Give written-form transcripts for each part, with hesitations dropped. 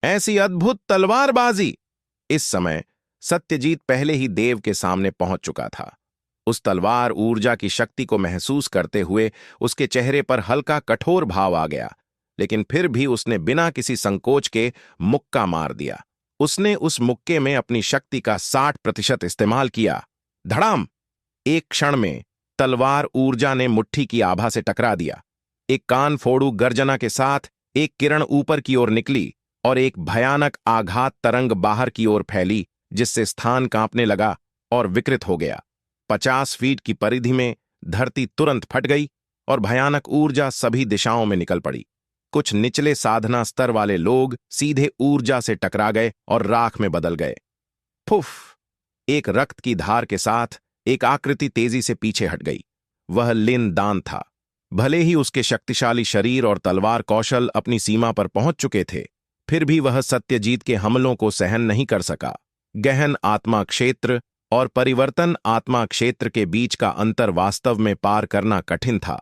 ऐसी अद्भुत तलवारबाजी। इस समय सत्यजीत पहले ही देव के सामने पहुंच चुका था। उस तलवार ऊर्जा की शक्ति को महसूस करते हुए उसके चेहरे पर हल्का कठोर भाव आ गया, लेकिन फिर भी उसने बिना किसी संकोच के मुक्का मार दिया। उसने उस मुक्के में अपनी शक्ति का 60% इस्तेमाल किया। धड़ाम! एक क्षण में तलवार ऊर्जा ने मुट्ठी की आभा से टकरा दिया। एक कान फोड़ू गर्जना के साथ एक किरण ऊपर की ओर निकली और एक भयानक आघात तरंग बाहर की ओर फैली, जिससे स्थान कांपने लगा और विकृत हो गया। 50 फीट की परिधि में धरती तुरंत फट गई और भयानक ऊर्जा सभी दिशाओं में निकल पड़ी। कुछ निचले साधना स्तर वाले लोग सीधे ऊर्जा से टकरा गए और राख में बदल गए। फुफ! एक रक्त की धार के साथ एक आकृति तेजी से पीछे हट गई। वह लिन दान था। भले ही उसके शक्तिशाली शरीर और तलवार कौशल अपनी सीमा पर पहुंच चुके थे, फिर भी वह सत्यजीत के हमलों को सहन नहीं कर सका। गहन आत्मा क्षेत्र और परिवर्तन आत्मा क्षेत्र के बीच का अंतर वास्तव में पार करना कठिन था।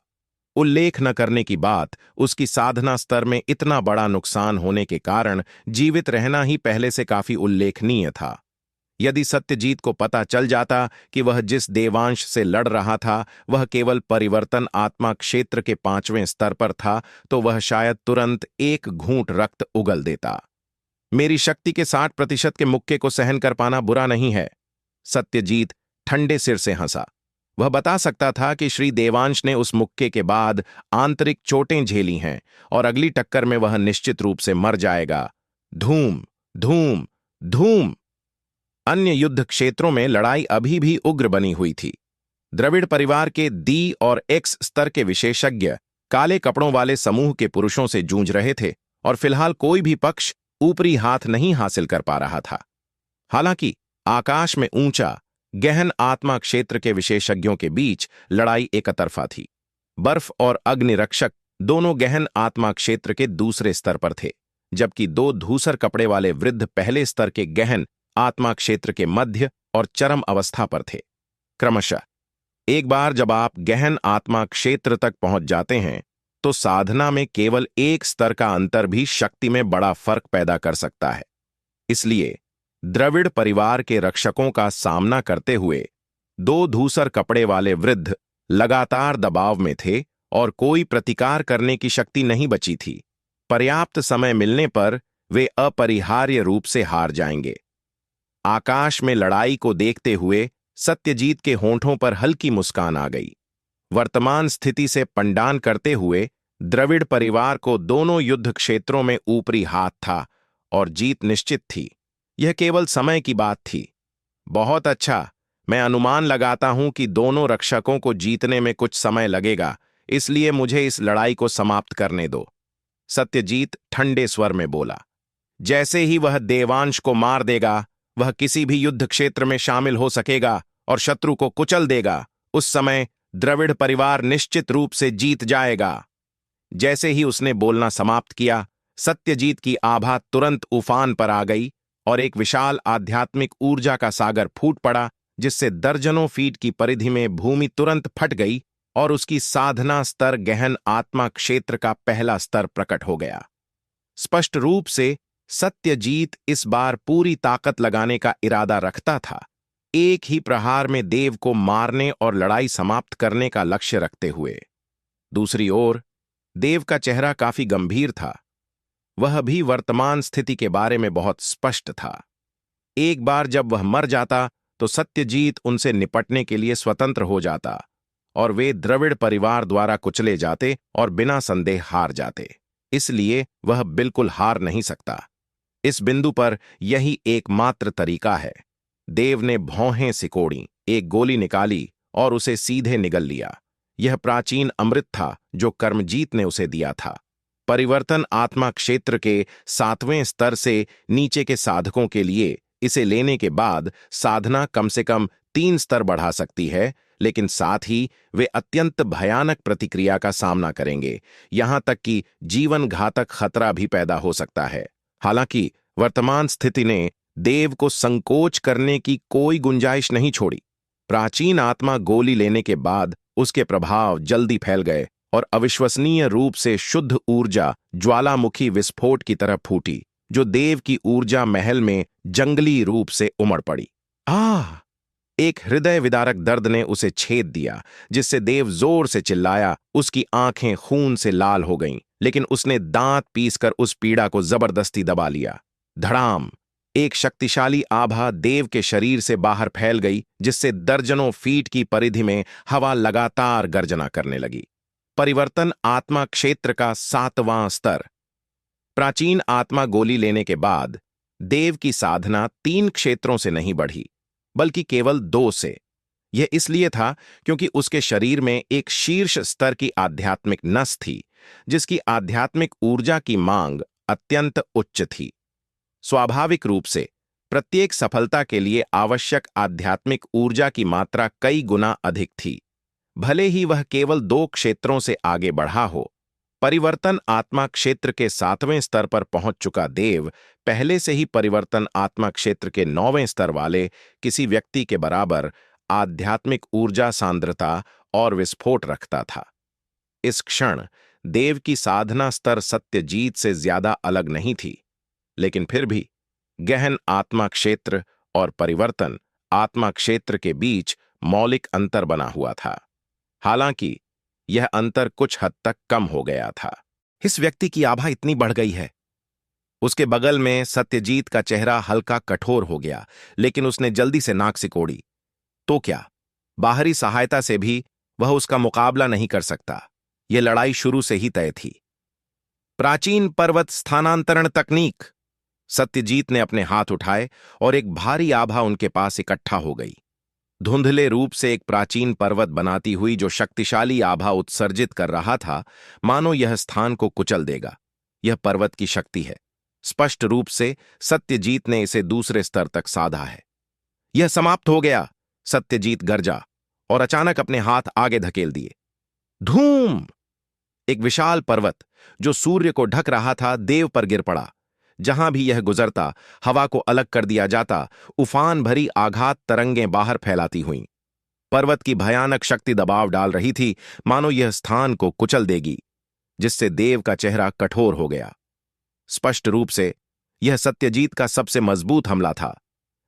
उल्लेख न करने की बात, उसकी साधना स्तर में इतना बड़ा नुकसान होने के कारण जीवित रहना ही पहले से काफी उल्लेखनीय था। यदि सत्यजीत को पता चल जाता कि वह जिस देवांश से लड़ रहा था वह केवल परिवर्तन आत्मा क्षेत्र के 5वें स्तर पर था, तो वह शायद तुरंत एक घूंट रक्त उगल देता। मेरी शक्ति के 60% के मुक्के को सहन कर पाना बुरा नहीं है। सत्यजीत ठंडे सिर से हंसा। वह बता सकता था कि श्री देवांश ने उस मुक्के के बाद आंतरिक चोटें झेली हैं और अगली टक्कर में वह निश्चित रूप से मर जाएगा। धूम, धूम, धूम! अन्य युद्ध क्षेत्रों में लड़ाई अभी भी उग्र बनी हुई थी। द्रविड़ परिवार के डी और एक्स स्तर के विशेषज्ञ काले कपड़ों वाले समूह के पुरुषों से जूझ रहे थे और फिलहाल कोई भी पक्ष ऊपरी हाथ नहीं हासिल कर पा रहा था। हालांकि आकाश में ऊंचा गहन आत्मा क्षेत्र के विशेषज्ञों के बीच लड़ाई एकतरफा थी। बर्फ और अग्निरक्षक दोनों गहन आत्मा क्षेत्र के दूसरे स्तर पर थे, जबकि दो धूसर कपड़े वाले वृद्ध पहले स्तर के गहन आत्मा क्षेत्र के मध्य और चरम अवस्था पर थे। क्रमशः एक बार जब आप गहन आत्मा क्षेत्र तक पहुंच जाते हैं तो साधना में केवल एक स्तर का अंतर भी शक्ति में बड़ा फर्क पैदा कर सकता है। इसलिए द्रविड़ परिवार के रक्षकों का सामना करते हुए दो धूसर कपड़े वाले वृद्ध लगातार दबाव में थे और कोई प्रतिकार करने की शक्ति नहीं बची थी। पर्याप्त समय मिलने पर वे अपरिहार्य रूप से हार जाएंगे। आकाश में लड़ाई को देखते हुए सत्यजीत के होंठों पर हल्की मुस्कान आ गई। वर्तमान स्थिति से पंडान करते हुए द्रविड़ परिवार को दोनों युद्ध क्षेत्रों में ऊपरी हाथ था और जीत निश्चित थी। यह केवल समय की बात थी। बहुत अच्छा, मैं अनुमान लगाता हूं कि दोनों रक्षकों को जीतने में कुछ समय लगेगा, इसलिए मुझे इस लड़ाई को समाप्त करने दो। सत्यजीत ठंडे स्वर में बोला। जैसे ही वह देवांश को मार देगा, वह किसी भी युद्ध क्षेत्र में शामिल हो सकेगा और शत्रु को कुचल देगा। उस समय द्रविड़ परिवार निश्चित रूप से जीत जाएगा। जैसे ही उसने बोलना समाप्त किया, सत्यजीत की आभा तुरंत उफान पर आ गई और एक विशाल आध्यात्मिक ऊर्जा का सागर फूट पड़ा, जिससे दर्जनों फीट की परिधि में भूमि तुरंत फट गई और उसकी साधना स्तर गहन आत्मा क्षेत्र का पहला स्तर प्रकट हो गया। स्पष्ट रूप से सत्यजीत इस बार पूरी ताकत लगाने का इरादा रखता था, एक ही प्रहार में देव को मारने और लड़ाई समाप्त करने का लक्ष्य रखते हुए। दूसरी ओर देव का चेहरा काफी गंभीर था। वह भी वर्तमान स्थिति के बारे में बहुत स्पष्ट था। एक बार जब वह मर जाता तो सत्यजीत उनसे निपटने के लिए स्वतंत्र हो जाता और वे द्रविड़ परिवार द्वारा कुचले जाते और बिना संदेह हार जाते। इसलिए वह बिल्कुल हार नहीं सकता। इस बिंदु पर यही एकमात्र तरीका है। देव ने भौहें सिकोड़ी, एक गोली निकाली और उसे सीधे निगल लिया। यह प्राचीन अमृत था जो कर्मजीत ने उसे दिया था। परिवर्तन आत्मा क्षेत्र के 7वें स्तर से नीचे के साधकों के लिए इसे लेने के बाद साधना कम से कम 3 स्तर बढ़ा सकती है, लेकिन साथ ही वे अत्यंत भयानक प्रतिक्रिया का सामना करेंगे, यहां तक कि जीवन घातक खतरा भी पैदा हो सकता है। हालांकि वर्तमान स्थिति ने देव को संकोच करने की कोई गुंजाइश नहीं छोड़ी। प्राचीन आत्मा गोली लेने के बाद उसके प्रभाव जल्दी फैल गए और अविश्वसनीय रूप से शुद्ध ऊर्जा ज्वालामुखी विस्फोट की तरह फूटी, जो देव की ऊर्जा महल में जंगली रूप से उमड़ पड़ी। आह! एक हृदय विदारक दर्द ने उसे छेद दिया, जिससे देव जोर से चिल्लाया। उसकी आंखें खून से लाल हो गईं, लेकिन उसने दांत पीसकर उस पीड़ा को जबरदस्ती दबा लिया। धड़ाम! एक शक्तिशाली आभा देव के शरीर से बाहर फैल गई, जिससे दर्जनों फीट की परिधि में हवा लगातार गर्जना करने लगी। परिवर्तन आत्मा क्षेत्र का 7वां स्तर। प्राचीन आत्मा गोली लेने के बाद देव की साधना 3 क्षेत्रों से नहीं बढ़ी, बल्कि केवल 2 से। यह इसलिए था क्योंकि उसके शरीर में एक शीर्ष स्तर की आध्यात्मिक नस थी, जिसकी आध्यात्मिक ऊर्जा की मांग अत्यंत उच्च थी। स्वाभाविक रूप से प्रत्येक सफलता के लिए आवश्यक आध्यात्मिक ऊर्जा की मात्रा कई गुना अधिक थी, भले ही वह केवल 2 क्षेत्रों से आगे बढ़ा हो। परिवर्तन आत्मा क्षेत्र के 7वें स्तर पर पहुंच चुका देव पहले से ही परिवर्तन आत्मा क्षेत्र के 9वें स्तर वाले किसी व्यक्ति के बराबर आध्यात्मिक ऊर्जा सांद्रता और विस्फोट रखता था। इस क्षण देव की साधना स्तर सत्यजीत से ज्यादा अलग नहीं थी, लेकिन फिर भी गहन आत्मा क्षेत्र और परिवर्तन आत्मा क्षेत्र के बीच मौलिक अंतर बना हुआ था। हालांकि यह अंतर कुछ हद तक कम हो गया था। इस व्यक्ति की आभा इतनी बढ़ गई है। उसके बगल में सत्यजीत का चेहरा हल्का कठोर हो गया, लेकिन उसने जल्दी से नाक सिकोड़ी। तो क्या बाहरी सहायता से भी वह उसका मुकाबला नहीं कर सकता? यह लड़ाई शुरू से ही तय थी। प्राचीन पर्वत स्थानांतरण तकनीक। सत्यजीत ने अपने हाथ उठाए और एक भारी आभा उनके पास इकट्ठा हो गई। धुंधले रूप से एक प्राचीन पर्वत बनाती हुई जो शक्तिशाली आभा उत्सर्जित कर रहा था, मानो यह स्थान को कुचल देगा। यह पर्वत की शक्ति है। स्पष्ट रूप से सत्यजीत ने इसे दूसरे स्तर तक साधा है। यह समाप्त हो गया, सत्यजीत गरजा और अचानक अपने हाथ आगे धकेल दिए। धूम! एक विशाल पर्वत जो सूर्य को ढक रहा था देव पर गिर पड़ा। जहां भी यह गुजरता, हवा को अलग कर दिया जाता, उफान भरी आघात तरंगें बाहर फैलाती हुईं। पर्वत की भयानक शक्ति दबाव डाल रही थी, मानो यह स्थान को कुचल देगी, जिससे देव का चेहरा कठोर हो गया। स्पष्ट रूप से यह सत्यजीत का सबसे मजबूत हमला था।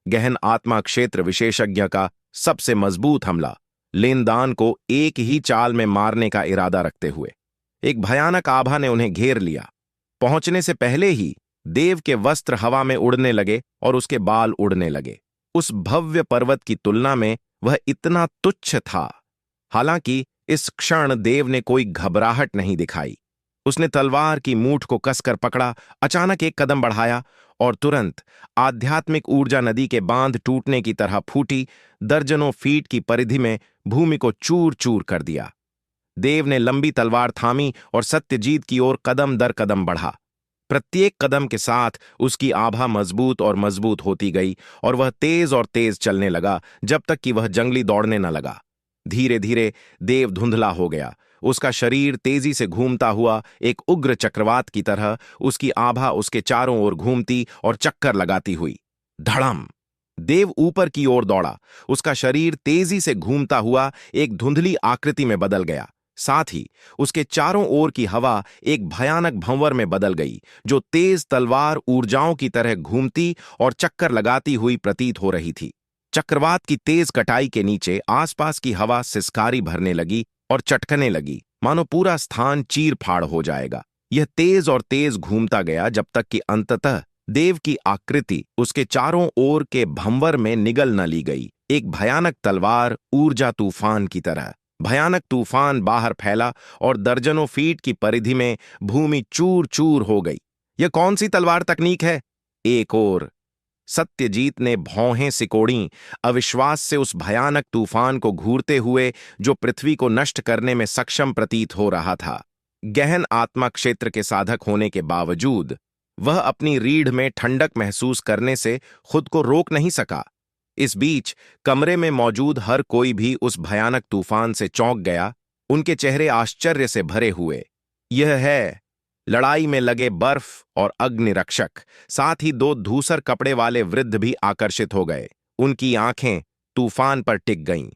गहन आत्मा क्षेत्र विशेषज्ञ का सबसे मजबूत हमला, लेनदान को एक ही चाल में मारने का इरादा रखते हुए। एक भयानक आभा ने उन्हें घेर लिया। पहुंचने से पहले ही देव के वस्त्र हवा में उड़ने लगे और उसके बाल उड़ने लगे। उस भव्य पर्वत की तुलना में वह इतना तुच्छ था। हालांकि इस क्षण देव ने कोई घबराहट नहीं दिखाई। उसने तलवार की मूठ को कसकर पकड़ा, अचानक एक कदम बढ़ाया और तुरंत आध्यात्मिक ऊर्जा नदी के बांध टूटने की तरह फूटी, दर्जनों फीट की परिधि में भूमि को चूर चूर कर दिया। देव ने लंबी तलवार थामी और सत्यजीत की ओर कदम दर कदम बढ़ा। प्रत्येक कदम के साथ उसकी आभा मजबूत और मजबूत होती गई और वह तेज और तेज चलने लगा, जब तक कि वह जंगली दौड़ने न लगा। धीरे धीरे देव धुंधला हो गया। उसका शरीर तेजी से घूमता हुआ एक उग्र चक्रवात की तरह, उसकी आभा उसके चारों ओर घूमती और चक्कर लगाती हुई। धड़म! देव ऊपर की ओर दौड़ा। उसका शरीर तेजी से घूमता हुआ एक धुंधली आकृति में बदल गया। साथ ही उसके चारों ओर की हवा एक भयानक भंवर में बदल गई, जो तेज तलवार ऊर्जाओं की तरह घूमती और चक्कर लगाती हुई प्रतीत हो रही थी। चक्रवात की तेज कटाई के नीचे आसपास की हवा सिसकारी भरने लगी और चटकने लगी, मानो पूरा स्थान चीर फाड़ हो जाएगा। यह तेज और तेज घूमता गया जब तक कि अंततः देव की आकृति उसके चारों ओर के भंवर में निगल न ली गई, एक भयानक तलवार ऊर्जा तूफान की तरह। भयानक तूफान बाहर फैला और दर्जनों फीट की परिधि में भूमि चूर चूर हो गई। यह कौन सी तलवार तकनीक है? एक और सत्यजीत ने भौहें सिकोड़ी, अविश्वास से उस भयानक तूफान को घूरते हुए जो पृथ्वी को नष्ट करने में सक्षम प्रतीत हो रहा था। गहन आत्मा क्षेत्र के साधक होने के बावजूद वह अपनी रीढ़ में ठंडक महसूस करने से खुद को रोक नहीं सका। इस बीच कमरे में मौजूद हर कोई भी उस भयानक तूफान से चौंक गया। उनके चेहरे आश्चर्य से भरे हुए। यह है लड़ाई में लगे बर्फ और अग्निरक्षक, साथ ही 2 धूसर कपड़े वाले वृद्ध भी आकर्षित हो गए। उनकी आंखें तूफान पर टिक गईं।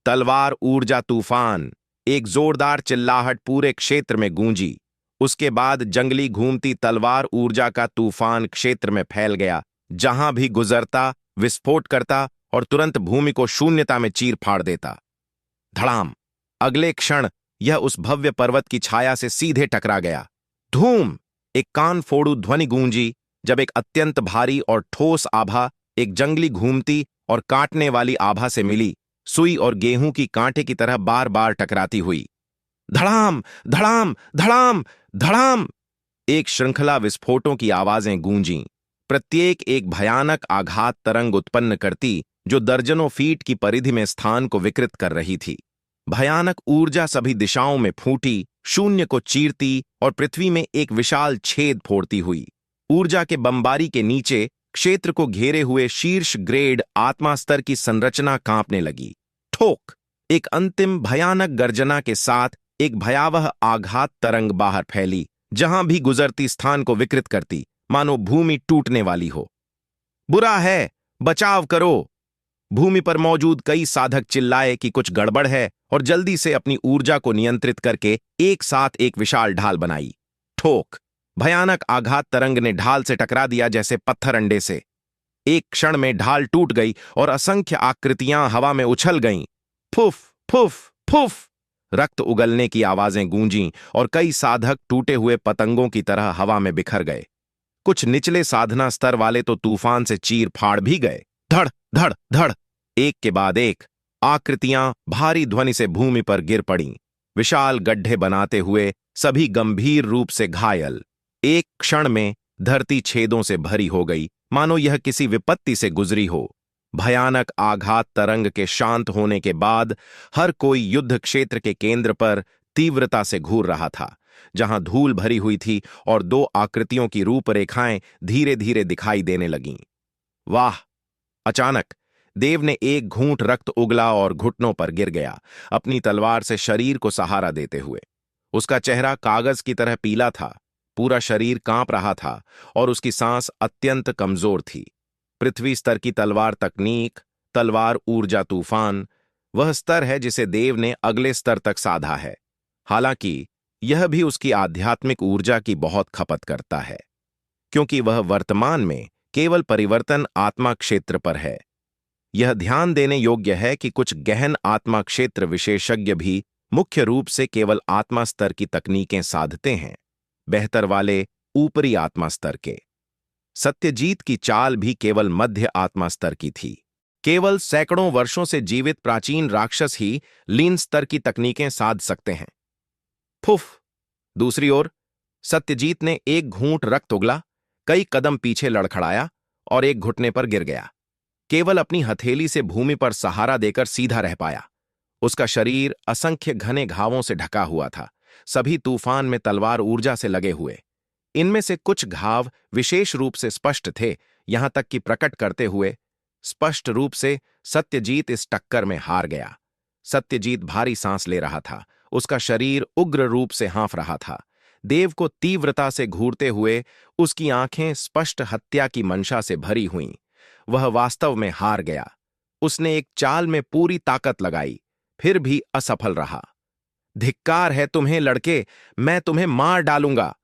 तलवार ऊर्जा तूफान! एक जोरदार चिल्लाहट पूरे क्षेत्र में गूंजी उसके बाद जंगली घूमती तलवार ऊर्जा का तूफान क्षेत्र में फैल गया, जहां भी गुजरता विस्फोट करता और तुरंत भूमि को शून्यता में चीर फाड़ देता। धड़ाम! अगले क्षण यह उस भव्य पर्वत की छाया से सीधे टकरा गया। धूम! एक कान फोड़ू ध्वनि गूंजी जब एक अत्यंत भारी और ठोस आभा एक जंगली घूमती और काटने वाली आभा से मिली, सुई और गेहूं की कांटे की तरह बार बार टकराती हुई। धड़ाम! धड़ाम! धड़ाम! धड़ाम! एक श्रृंखला विस्फोटों की आवाजें गूंजीं, प्रत्येक एक भयानक आघात तरंग उत्पन्न करती जो दर्जनों फीट की परिधि में स्थान को विकृत कर रही थी। भयानक ऊर्जा सभी दिशाओं में फूटी, शून्य को चीरती और पृथ्वी में एक विशाल छेद फोड़ती हुई। ऊर्जा के बमबारी के नीचे क्षेत्र को घेरे हुए शीर्ष ग्रेड आत्मा स्तर की संरचना कांपने लगी। ठोक! एक अंतिम भयानक गर्जना के साथ एक भयावह आघात तरंग बाहर फैली, जहां भी गुजरती स्थान को विकृत करती, मानो भूमि टूटने वाली हो। बुरा है, बचाव करो! भूमि पर मौजूद कई साधक चिल्लाए कि कुछ गड़बड़ है और जल्दी से अपनी ऊर्जा को नियंत्रित करके एक साथ एक विशाल ढाल बनाई। ठोक! भयानक आघात तरंग ने ढाल से टकरा दिया जैसे पत्थर अंडे से। एक क्षण में ढाल टूट गई और असंख्य आकृतियां हवा में उछल गईं। फुफ फुफ फुफ! रक्त उगलने की आवाजें गूंजीं और कई साधक टूटे हुए पतंगों की तरह हवा में बिखर गए। कुछ निचले साधना स्तर वाले तो तूफान से चीर फाड़ भी गए। धड़ धड़ धड़! एक के बाद एक आकृतियां भारी ध्वनि से भूमि पर गिर पड़ीं, विशाल गड्ढे बनाते हुए सभी गंभीर रूप से घायल। एक क्षण में धरती छेदों से भरी हो गई, मानो यह किसी विपत्ति से गुजरी हो। भयानक आघात तरंग के शांत होने के बाद हर कोई युद्ध क्षेत्र के केंद्र पर तीव्रता से घूर रहा था, जहां धूल भरी हुई थी और दो आकृतियों की रूपरेखाएं धीरे धीरे दिखाई देने लगीं। वाह! अचानक देव ने एक घूंट रक्त उगला और घुटनों पर गिर गया, अपनी तलवार से शरीर को सहारा देते हुए। उसका चेहरा कागज की तरह पीला था, पूरा शरीर कांप रहा था और उसकी सांस अत्यंत कमजोर थी। पृथ्वी स्तर की तलवार तकनीक, तलवार ऊर्जा तूफान, वह स्तर है जिसे देव ने अगले स्तर तक साधा है। हालांकि यह भी उसकी आध्यात्मिक ऊर्जा की बहुत खपत करता है, क्योंकि वह वर्तमान में केवल परिवर्तन आत्मा क्षेत्र पर है। यह ध्यान देने योग्य है कि कुछ गहन आत्मा क्षेत्र विशेषज्ञ भी मुख्य रूप से केवल आत्मा स्तर की तकनीकें साधते हैं, बेहतर वाले ऊपरी आत्मा स्तर के। सत्यजीत की चाल भी केवल मध्य आत्मा स्तर की थी। केवल सैकड़ों वर्षों से जीवित प्राचीन राक्षस ही लीन स्तर की तकनीकें साध सकते हैं। फुफ! दूसरी ओर सत्यजीत ने एक घूंट रक्त उगला, कई कदम पीछे लड़खड़ाया और एक घुटने पर गिर गया। केवल अपनी हथेली से भूमि पर सहारा देकर सीधा रह पाया। उसका शरीर असंख्य घने घावों से ढका हुआ था, सभी तूफान में तलवार ऊर्जा से लगे हुए। इनमें से कुछ घाव विशेष रूप से स्पष्ट थे, यहां तक कि प्रकट करते हुए स्पष्ट रूप से सत्यजीत इस टक्कर में हार गया। सत्यजीत भारी सांस ले रहा था, उसका शरीर उग्र रूप से हाँफ रहा था। देव को तीव्रता से घूरते हुए उसकी आंखें स्पष्ट हत्या की मंशा से भरी हुईं। वह वास्तव में हार गया। उसने एक चाल में पूरी ताकत लगाई, फिर भी असफल रहा। धिक्कार है तुम्हें लड़के, मैं तुम्हें मार डालूंगा!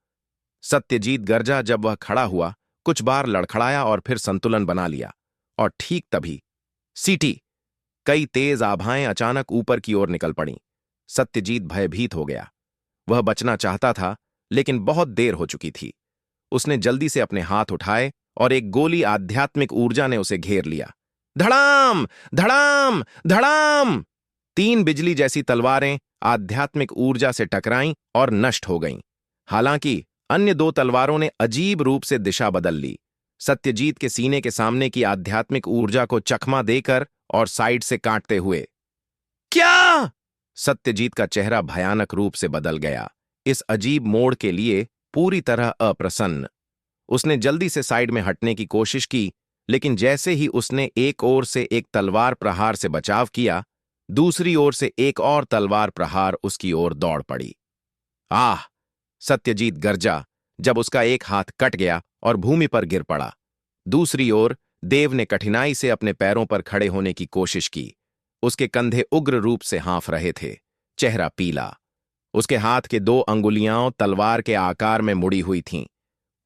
सत्यजीत गरजा जब वह खड़ा हुआ, कुछ बार लड़खड़ाया और फिर संतुलन बना लिया। और ठीक तभी सीटी! कई तेज आभाएं अचानक ऊपर की ओर निकल पड़ीं। सत्यजीत भयभीत हो गया। वह बचना चाहता था, लेकिन बहुत देर हो चुकी थी। उसने जल्दी से अपने हाथ उठाए और एक गोली आध्यात्मिक ऊर्जा ने उसे घेर लिया। धड़ाम! धड़ाम! धड़ाम! 3 बिजली जैसी तलवारें आध्यात्मिक ऊर्जा से टकराईं और नष्ट हो गईं। हालांकि अन्य 2 तलवारों ने अजीब रूप से दिशा बदल ली, सत्यजीत के सीने के सामने की आध्यात्मिक ऊर्जा को चकमा देकर और साइड से काटते हुए। क्या? सत्यजीत का चेहरा भयानक रूप से बदल गया, इस अजीब मोड़ के लिए पूरी तरह अप्रसन्न। उसने जल्दी से साइड में हटने की कोशिश की, लेकिन जैसे ही उसने एक ओर से एक तलवार प्रहार से बचाव किया, दूसरी ओर से एक और तलवार प्रहार उसकी ओर दौड़ पड़ी। आह! सत्यजीत गरजा जब उसका एक हाथ कट गया और भूमि पर गिर पड़ा। दूसरी ओर देव ने कठिनाई से अपने पैरों पर खड़े होने की कोशिश की। उसके कंधे उग्र रूप से हाँफ रहे थे, चेहरा पीला। उसके हाथ के 2 अंगुलियां तलवार के आकार में मुड़ी हुई थीं।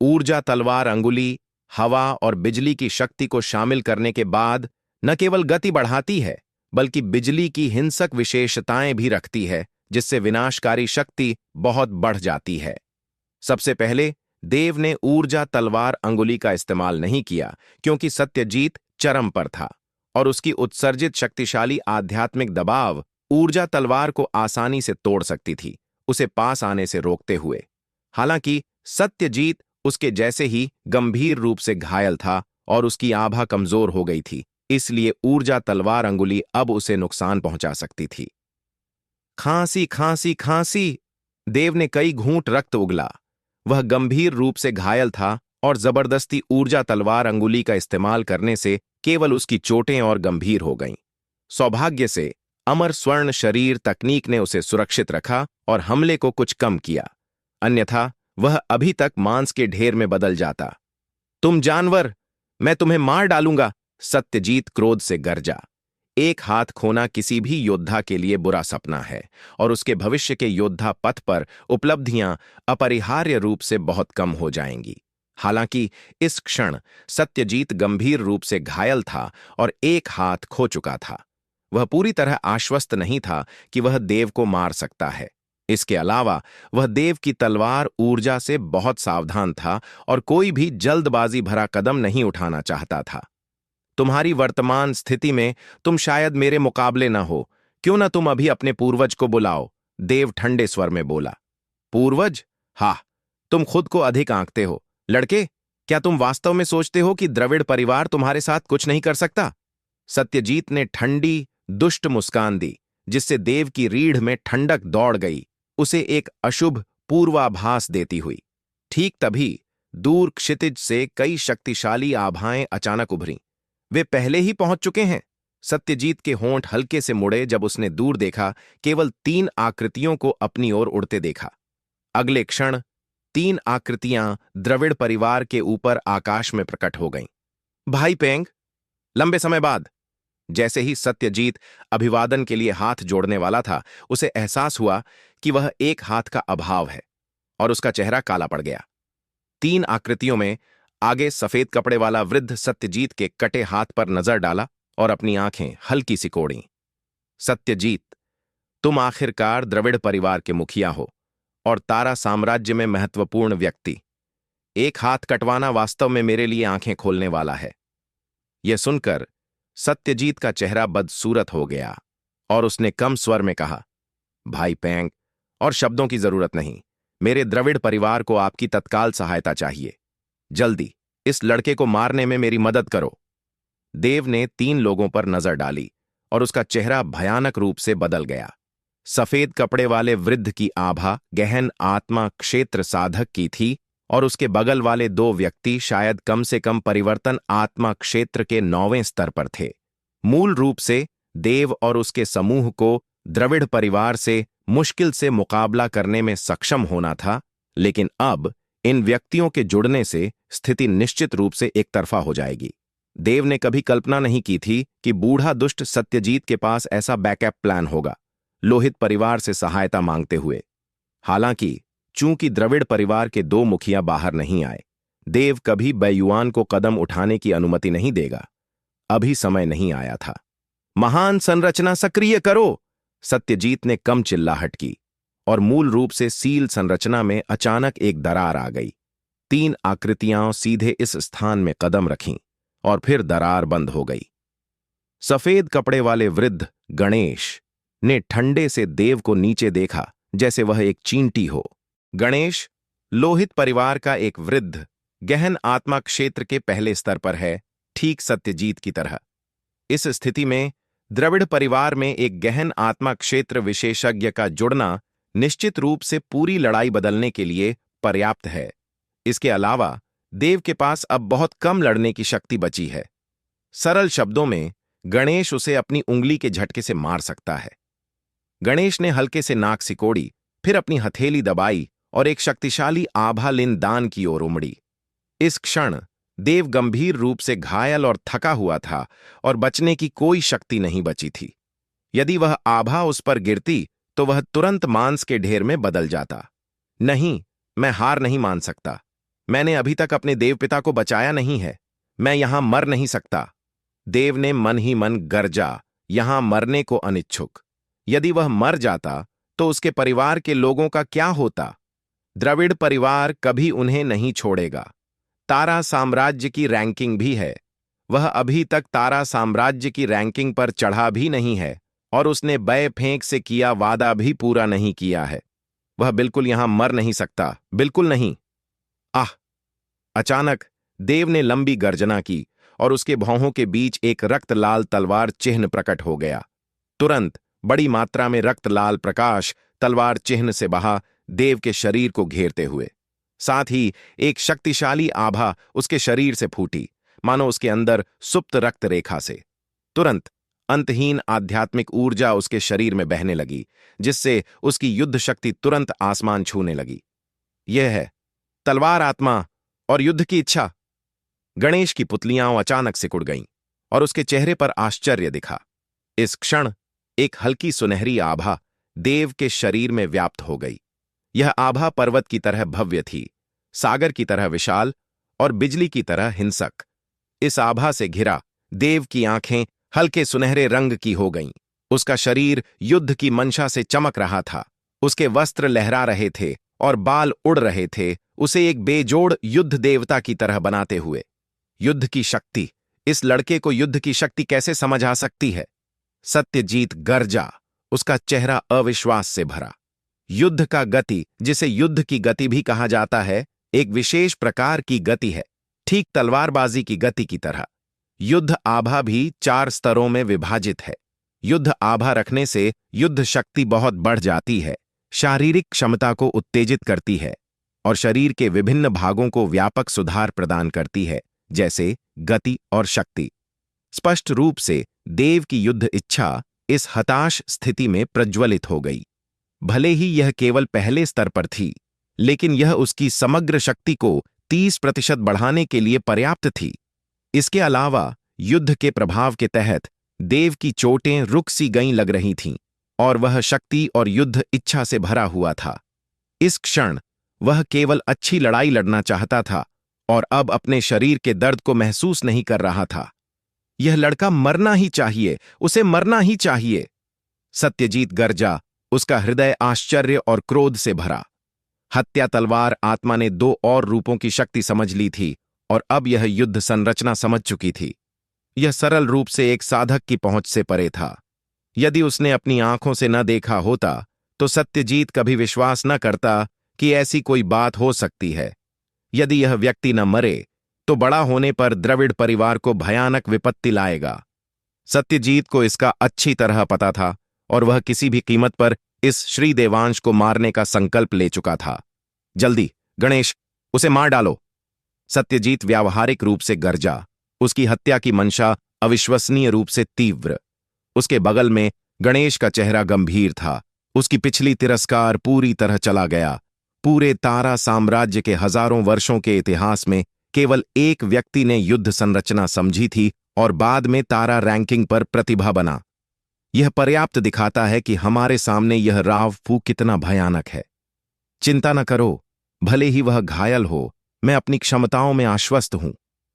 ऊर्जा तलवार अंगुली, हवा और बिजली की शक्ति को शामिल करने के बाद न केवल गति बढ़ाती है, बल्कि बिजली की हिंसक विशेषताएं भी रखती है, जिससे विनाशकारी शक्ति बहुत बढ़ जाती है। सबसे पहले देव ने ऊर्जा तलवार अंगुली का इस्तेमाल नहीं किया, क्योंकि सत्यजीत चरम पर था और उसकी उत्सर्जित शक्तिशाली आध्यात्मिक दबाव ऊर्जा तलवार को आसानी से तोड़ सकती थी, उसे पास आने से रोकते हुए। हालांकि सत्यजीत उसके जैसे ही गंभीर रूप से घायल था और उसकी आभा कमजोर हो गई थी, इसलिए ऊर्जा तलवार अंगुली अब उसे नुकसान पहुंचा सकती थी। खांसी खांसी खांसी। देव ने कई घूंट रक्त उगला। वह गंभीर रूप से घायल था और जबरदस्ती ऊर्जा तलवार अंगुली का इस्तेमाल करने से केवल उसकी चोटें और गंभीर हो गईं। सौभाग्य से अमर स्वर्ण शरीर तकनीक ने उसे सुरक्षित रखा और हमले को कुछ कम किया, अन्यथा वह अभी तक मांस के ढेर में बदल जाता। तुम जानवर, मैं तुम्हें मार डालूंगा, सत्यजीत क्रोध से गरजा। एक हाथ खोना किसी भी योद्धा के लिए बुरा सपना है और उसके भविष्य के योद्धा पथ पर उपलब्धियां अपरिहार्य रूप से बहुत कम हो जाएंगी। हालांकि इस क्षण सत्यजीत गंभीर रूप से घायल था और एक हाथ खो चुका था। वह पूरी तरह आश्वस्त नहीं था कि वह देव को मार सकता है। इसके अलावा वह देव की तलवार ऊर्जा से बहुत सावधान था और कोई भी जल्दबाजी भरा कदम नहीं उठाना चाहता था। तुम्हारी वर्तमान स्थिति में तुम शायद मेरे मुकाबले न हो, क्यों न तुम अभी अपने पूर्वज को बुलाओ, देव ठंडे स्वर में बोला। पूर्वज? हाँ, तुम खुद को अधिक आंकते हो। लड़के, क्या तुम वास्तव में सोचते हो कि द्रविड़ परिवार तुम्हारे साथ कुछ नहीं कर सकता? सत्यजीत ने ठंडी, दुष्ट मुस्कान दी, जिससे देव की रीढ़ में ठंडक दौड़ गई, उसे एक अशुभ पूर्वाभास देती हुई। ठीक तभी दूर क्षितिज से कई शक्तिशाली आभाएं अचानक उभरीं। वे पहले ही पहुंच चुके हैं। सत्यजीत के होंठ हल्के से मुड़े जब उसने दूर देखा, केवल 3 आकृतियों को अपनी ओर उड़ते देखा। अगले क्षण 3 आकृतियां द्रविड़ परिवार के ऊपर आकाश में प्रकट हो गईं। भाई पेंग, लंबे समय बाद। जैसे ही सत्यजीत अभिवादन के लिए हाथ जोड़ने वाला था, उसे एहसास हुआ कि वह एक हाथ का अभाव है और उसका चेहरा काला पड़ गया। 3 आकृतियों में आगे सफेद कपड़े वाला वृद्ध सत्यजीत के कटे हाथ पर नजर डाला और अपनी आंखें हल्की सिकोड़ीं। सत्यजीत, तुम आखिरकार द्रविड़ परिवार के मुखिया हो और तारा साम्राज्य में महत्वपूर्ण व्यक्ति। एक हाथ कटवाना वास्तव में मेरे लिए आंखें खोलने वाला है। यह सुनकर सत्यजीत का चेहरा बदसूरत हो गया और उसने कम स्वर में कहा, भाई पेंग, और शब्दों की जरूरत नहीं। मेरे द्रविड़ परिवार को आपकी तत्काल सहायता चाहिए। जल्दी इस लड़के को मारने में मेरी मदद करो। देव ने 3 लोगों पर नजर डाली और उसका चेहरा भयानक रूप से बदल गया। सफेद कपड़े वाले वृद्ध की आभा गहन आत्मा क्षेत्र साधक की थी और उसके बगल वाले 2 व्यक्ति शायद कम से कम परिवर्तन आत्मा क्षेत्र के 9वें स्तर पर थे। मूल रूप से देव और उसके समूह को द्रविड़ परिवार से मुश्किल से मुकाबला करने में सक्षम होना था, लेकिन अब इन व्यक्तियों के जुड़ने से स्थिति निश्चित रूप से एक तरफा हो जाएगी। देव ने कभी कल्पना नहीं की थी कि बूढ़ा दुष्ट सत्यजीत के पास ऐसा बैकअप प्लान होगा, लोहित परिवार से सहायता मांगते हुए। हालांकि चूंकि द्रविड़ परिवार के 2 मुखिया बाहर नहीं आए, देव कभी बैयुआन को कदम उठाने की अनुमति नहीं देगा। अभी समय नहीं आया था। महान संरचना सक्रिय करो, सत्यजीत ने कम चिल्लाहट की और मूल रूप से सील संरचना में अचानक एक दरार आ गई। 3 आकृतियां सीधे इस स्थान में कदम रखीं और फिर दरार बंद हो गई। सफेद कपड़े वाले वृद्ध गणेश ने ठंडे से देव को नीचे देखा, जैसे वह एक चींटी हो। गणेश लोहित परिवार का एक वृद्ध गहन आत्मा क्षेत्र के पहले स्तर पर है, ठीक सत्यजीत की तरह। इस स्थिति में द्रविड़ परिवार में एक गहन आत्मा क्षेत्र विशेषज्ञ का जुड़ना निश्चित रूप से पूरी लड़ाई बदलने के लिए पर्याप्त है। इसके अलावा देव के पास अब बहुत कम लड़ने की शक्ति बची है। सरल शब्दों में, गणेश उसे अपनी उंगली के झटके से मार सकता है। गणेश ने हल्के से नाक सिकोड़ी, फिर अपनी हथेली दबाई और एक शक्तिशाली आभालिन दान की ओर उमड़ी। इस क्षण देव गंभीर रूप से घायल और थका हुआ था और बचने की कोई शक्ति नहीं बची थी। यदि वह आभा उस पर गिरती तो वह तुरंत मांस के ढेर में बदल जाता। नहीं, मैं हार नहीं मान सकता। मैंने अभी तक अपने देवपिता को बचाया नहीं है। मैं यहां मर नहीं सकता। देव ने मन ही मन गरजा, यहां मरने को अनिच्छुक। यदि वह मर जाता तो उसके परिवार के लोगों का क्या होता? द्रविड़ परिवार कभी उन्हें नहीं छोड़ेगा। तारा साम्राज्य की रैंकिंग भी है। वह अभी तक तारा साम्राज्य की रैंकिंग पर चढ़ा भी नहीं है और उसने बय फेंक से किया वादा भी पूरा नहीं किया है। वह बिल्कुल यहां मर नहीं सकता, बिल्कुल नहीं। आह! अचानक देव ने लंबी गर्जना की और उसके भौहों के बीच एक रक्त लाल तलवार चिन्ह प्रकट हो गया। तुरंत बड़ी मात्रा में रक्त लाल प्रकाश तलवार चिन्ह से बहा देव के शरीर को घेरते हुए। साथ ही एक शक्तिशाली आभा उसके शरीर से फूटी, मानो उसके अंदर सुप्त रक्त रेखा से। तुरंत अंतहीन आध्यात्मिक ऊर्जा उसके शरीर में बहने लगी, जिससे उसकी युद्ध शक्ति तुरंत आसमान छूने लगी। यह है तलवार आत्मा और युद्ध की इच्छा। गणेश की पुतलियां अचानक सिकुड़ गईं और उसके चेहरे पर आश्चर्य दिखा। इस क्षण एक हल्की सुनहरी आभा देव के शरीर में व्याप्त हो गई। यह आभा पर्वत की तरह भव्य थी, सागर की तरह विशाल और बिजली की तरह हिंसक। इस आभा से घिरा देव की आंखें हल्के सुनहरे रंग की हो गईं। उसका शरीर युद्ध की मंशा से चमक रहा था। उसके वस्त्र लहरा रहे थे और बाल उड़ रहे थे, उसे एक बेजोड़ युद्ध देवता की तरह बनाते हुए। युद्ध की शक्ति, इस लड़के को युद्ध की शक्ति कैसे समझ आ सकती है? सत्यजीत गरजा, उसका चेहरा अविश्वास से भरा। युद्ध का गति, जिसे युद्ध की गति भी कहा जाता है, एक विशेष प्रकार की गति है, ठीक तलवारबाजी की गति की तरह। युद्ध आभा भी 4 स्तरों में विभाजित है। युद्ध आभा रखने से युद्ध शक्ति बहुत बढ़ जाती है, शारीरिक क्षमता को उत्तेजित करती है और शरीर के विभिन्न भागों को व्यापक सुधार प्रदान करती है, जैसे गति और शक्ति। स्पष्ट रूप से देव की युद्ध इच्छा इस हताश स्थिति में प्रज्वलित हो गई। भले ही यह केवल पहले स्तर पर थी, लेकिन यह उसकी समग्र शक्ति को 30% बढ़ाने के लिए पर्याप्त थी। इसके अलावा युद्ध के प्रभाव के तहत देव की चोटें रुक सी गईं लग रही थीं और वह शक्ति और युद्ध इच्छा से भरा हुआ था। इस क्षण वह केवल अच्छी लड़ाई लड़ना चाहता था और अब अपने शरीर के दर्द को महसूस नहीं कर रहा था। यह लड़का मरना ही चाहिए, उसे मरना ही चाहिए। सत्यजीत गरजा, उसका हृदय आश्चर्य और क्रोध से भरा। हत्या तलवार आत्मा ने 2 और रूपों की शक्ति समझ ली थी और अब यह युद्ध संरचना समझ चुकी थी। यह सरल रूप से एक साधक की पहुंच से परे था। यदि उसने अपनी आंखों से न देखा होता तो सत्यजीत कभी विश्वास न करता कि ऐसी कोई बात हो सकती है। यदि यह व्यक्ति न मरे तो बड़ा होने पर द्रविड़ परिवार को भयानक विपत्ति लाएगा। सत्यजीत को इसका अच्छी तरह पता था और वह किसी भी कीमत पर इस श्री देवांश को मारने का संकल्प ले चुका था। जल्दी, गणेश, उसे मार डालो। सत्यजीत व्यावहारिक रूप से गरजा। उसकी हत्या की मंशा अविश्वसनीय रूप से तीव्र। उसके बगल में गणेश का चेहरा गंभीर था। उसकी पिछली तिरस्कार पूरी तरह चला गया। पूरे तारा साम्राज्य के हजारों वर्षों के इतिहास में केवल एक व्यक्ति ने युद्ध संरचना समझी थी और बाद में तारा रैंकिंग पर प्रतिभा बना। यह पर्याप्त दिखाता है कि हमारे सामने यह राव फू कितना भयानक है। चिंता न करो, भले ही वह घायल हो, मैं अपनी क्षमताओं में आश्वस्त हूं।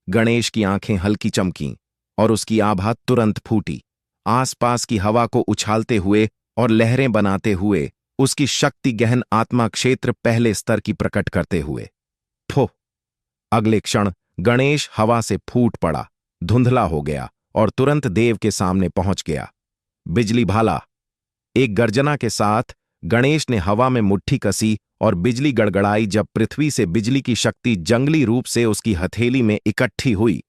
गणेश की आंखें हल्की चमकीं और उसकी आभा तुरंत फूटी, आसपास की हवा को उछालते हुए और लहरें बनाते हुए, उसकी शक्ति गहन आत्मा क्षेत्र पहले स्तर की प्रकट करते हुए। ठो! अगले क्षण गणेश हवा से फूट पड़ा, धुंधला हो गया और तुरंत देव के सामने पहुंच गया। बिजली भाला! एक गर्जना के साथ गणेश ने हवा में मुट्ठी कसी और बिजली गड़गड़ाई। जब पृथ्वी से बिजली की शक्ति जंगली रूप से उसकी हथेली में इकट्ठी हुई,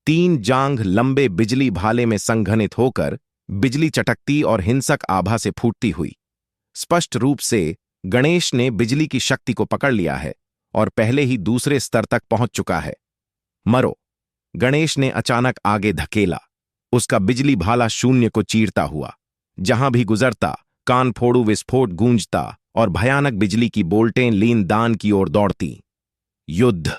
3 जांघ लंबे बिजली भाले में संघनित होकर बिजली चटकती और हिंसक आभा से फूटती हुई। स्पष्ट रूप से गणेश ने बिजली की शक्ति को पकड़ लिया है और पहले ही दूसरे स्तर तक पहुंच चुका है। मरो! गणेश ने अचानक आगे धकेला। उसका बिजली भाला शून्य को चीरता हुआ। जहां भी गुजरता, कान फोड़ू विस्फोट गूंजता और भयानक बिजली की बोल्टें लीन दान की ओर दौड़ती। युद्ध!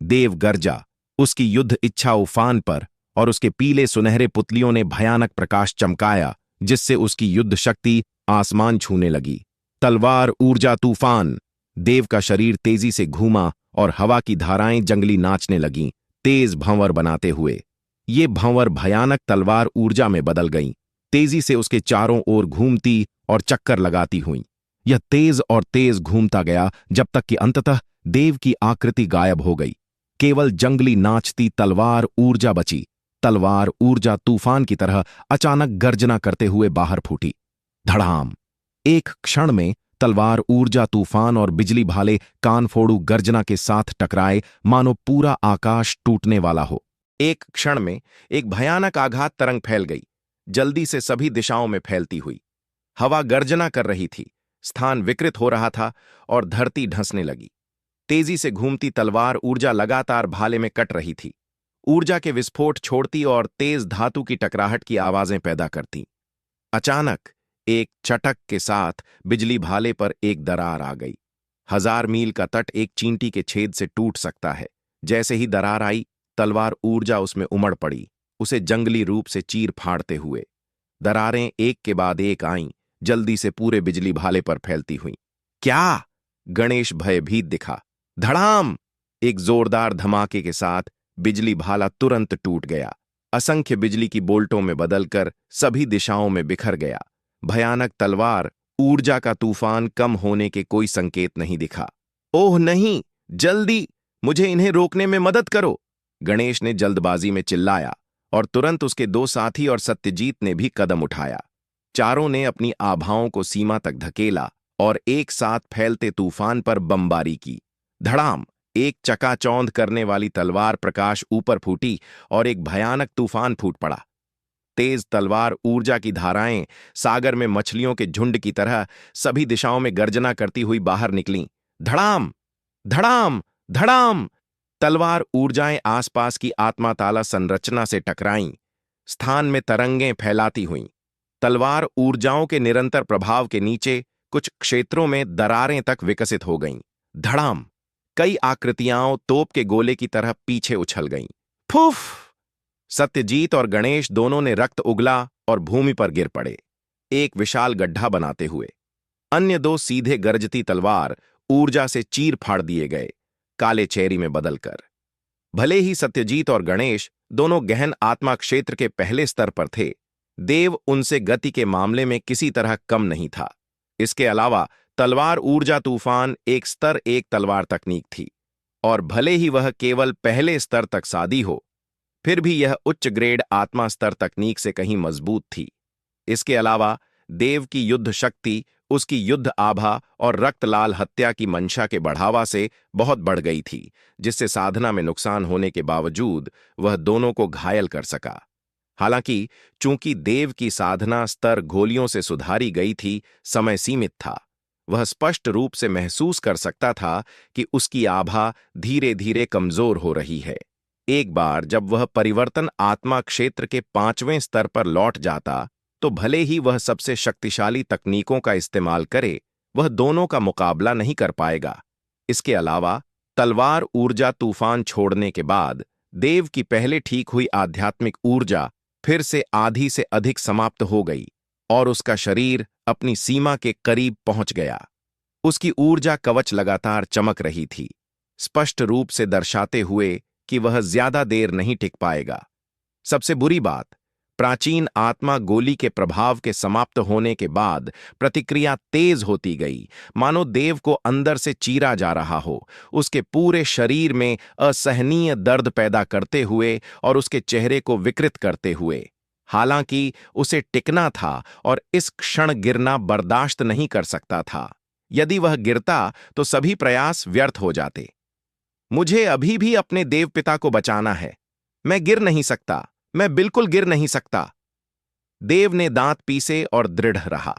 देव गरजा। उसकी युद्ध इच्छा उफान पर और उसके पीले सुनहरे पुतलियों ने भयानक प्रकाश चमकाया, जिससे उसकी युद्ध शक्ति आसमान छूने लगी। तलवार ऊर्जा तूफान। देव का शरीर तेजी से घूमा और हवा की धाराएं जंगली नाचने लगीं, तेज भंवर बनाते हुए। ये भंवर भयानक तलवार ऊर्जा में बदल गईं, तेजी से उसके चारों ओर घूमती और चक्कर लगाती हुईं। यह तेज और तेज घूमता गया जब तक कि अंततः देव की आकृति गायब हो गई। केवल जंगली नाचती तलवार ऊर्जा बची। तलवार ऊर्जा तूफान की तरह अचानक गर्जना करते हुए बाहर फूटी। धड़ाम! एक क्षण में तलवार ऊर्जा तूफान और बिजली भाले कानफोड़ू गर्जना के साथ टकराए, मानो पूरा आकाश टूटने वाला हो। एक क्षण में एक भयानक आघात तरंग फैल गई, जल्दी से सभी दिशाओं में फैलती हुई। हवा गर्जना कर रही थी, स्थान विकृत हो रहा था और धरती ढंसने लगी। तेजी से घूमती तलवार ऊर्जा लगातार भाले में कट रही थी, ऊर्जा के विस्फोट छोड़ती और तेज धातु की टकराहट की आवाजें पैदा करती। अचानक एक चटक के साथ बिजली भाले पर एक दरार आ गई। 1000 मील का तट एक चींटी के छेद से टूट सकता है। जैसे ही दरार आई, तलवार ऊर्जा उसमें उमड़ पड़ी, उसे जंगली रूप से चीर फाड़ते हुए। दरारें एक के बाद एक आईं, जल्दी से पूरे बिजली भाले पर फैलती हुईं। क्या? गणेश भयभीत दिखा। धड़ाम! एक जोरदार धमाके के साथ बिजली भाला तुरंत टूट गया, असंख्य बिजली की बोल्टों में बदलकर सभी दिशाओं में बिखर गया। भयानक तलवार ऊर्जा का तूफान कम होने के कोई संकेत नहीं दिखा। ओह नहीं! जल्दी, मुझे इन्हें रोकने में मदद करो! गणेश ने जल्दबाजी में चिल्लाया और तुरंत उसके 2 साथी और सत्यजीत ने भी कदम उठाया। चारों ने अपनी आभाओं को सीमा तक धकेला और एक साथ फैलते तूफान पर बमबारी की। धड़ाम! एक चकाचौंध करने वाली तलवार प्रकाश ऊपर फूटी और एक भयानक तूफान फूट पड़ा। तेज तलवार ऊर्जा की धाराएं सागर में मछलियों के झुंड की तरह सभी दिशाओं में गर्जना करती हुई बाहर निकलीं। धड़ाम! धड़ाम! धड़ाम! तलवार ऊर्जाएं आसपास की आत्माताला संरचना से टकराईं, स्थान में तरंगें फैलाती हुईं। तलवार ऊर्जाओं के निरंतर प्रभाव के नीचे कुछ क्षेत्रों में दरारें तक विकसित हो गईं। धड़ाम! कई आकृतियां तोप के गोले की तरह पीछे उछल गईं। फूफ! सत्यजीत और गणेश दोनों ने रक्त उगला और भूमि पर गिर पड़े, एक विशाल गड्ढा बनाते हुए। अन्य 2 सीधे गरजती तलवार ऊर्जा से चीर फाड़ दिए गए, काले चेहरी में बदलकर। भले ही सत्यजीत और गणेश दोनों गहन आत्मा क्षेत्र के पहले स्तर पर थे, देव उनसे गति के मामले में किसी तरह कम नहीं था। इसके अलावा तलवार ऊर्जा तूफान एक स्तर एक तलवार तकनीक थी, और भले ही वह केवल पहले स्तर तक सादी हो, फिर भी यह उच्च ग्रेड आत्मा स्तर तकनीक से कहीं मजबूत थी। इसके अलावा देव की युद्ध शक्ति उसकी युद्ध आभा और रक्तलाल हत्या की मंशा के बढ़ावा से बहुत बढ़ गई थी, जिससे साधना में नुकसान होने के बावजूद वह दोनों को घायल कर सका। हालांकि चूंकि देव की साधना स्तर गोलियों से सुधारी गई थी, समय सीमित था। वह स्पष्ट रूप से महसूस कर सकता था कि उसकी आभा धीरे धीरे कमजोर हो रही है। एक बार जब वह परिवर्तन आत्मा क्षेत्र के 5वें स्तर पर लौट जाता, तो भले ही वह सबसे शक्तिशाली तकनीकों का इस्तेमाल करे, वह दोनों का मुकाबला नहीं कर पाएगा। इसके अलावा तलवार ऊर्जा तूफान छोड़ने के बाद देव की पहले ठीक हुई आध्यात्मिक ऊर्जा फिर से आधी से अधिक समाप्त हो गई और उसका शरीर अपनी सीमा के करीब पहुंच गया। उसकी ऊर्जा कवच लगातार चमक रही थी, स्पष्ट रूप से दर्शाते हुए कि वह ज्यादा देर नहीं टिक पाएगा। सबसे बुरी बात, प्राचीन आत्मा गोली के प्रभाव के समाप्त होने के बाद प्रतिक्रिया तेज होती गई, मानो देव को अंदर से चीरा जा रहा हो, उसके पूरे शरीर में असहनीय दर्द पैदा करते हुए और उसके चेहरे को विकृत करते हुए। हालांकि उसे टिकना था और इस क्षण गिरना बर्दाश्त नहीं कर सकता था। यदि वह गिरता तो सभी प्रयास व्यर्थ हो जाते। मुझे अभी भी अपने देवपिता को बचाना है। मैं गिर नहीं सकता, मैं बिल्कुल गिर नहीं सकता। देव ने दांत पीसे और दृढ़ रहा।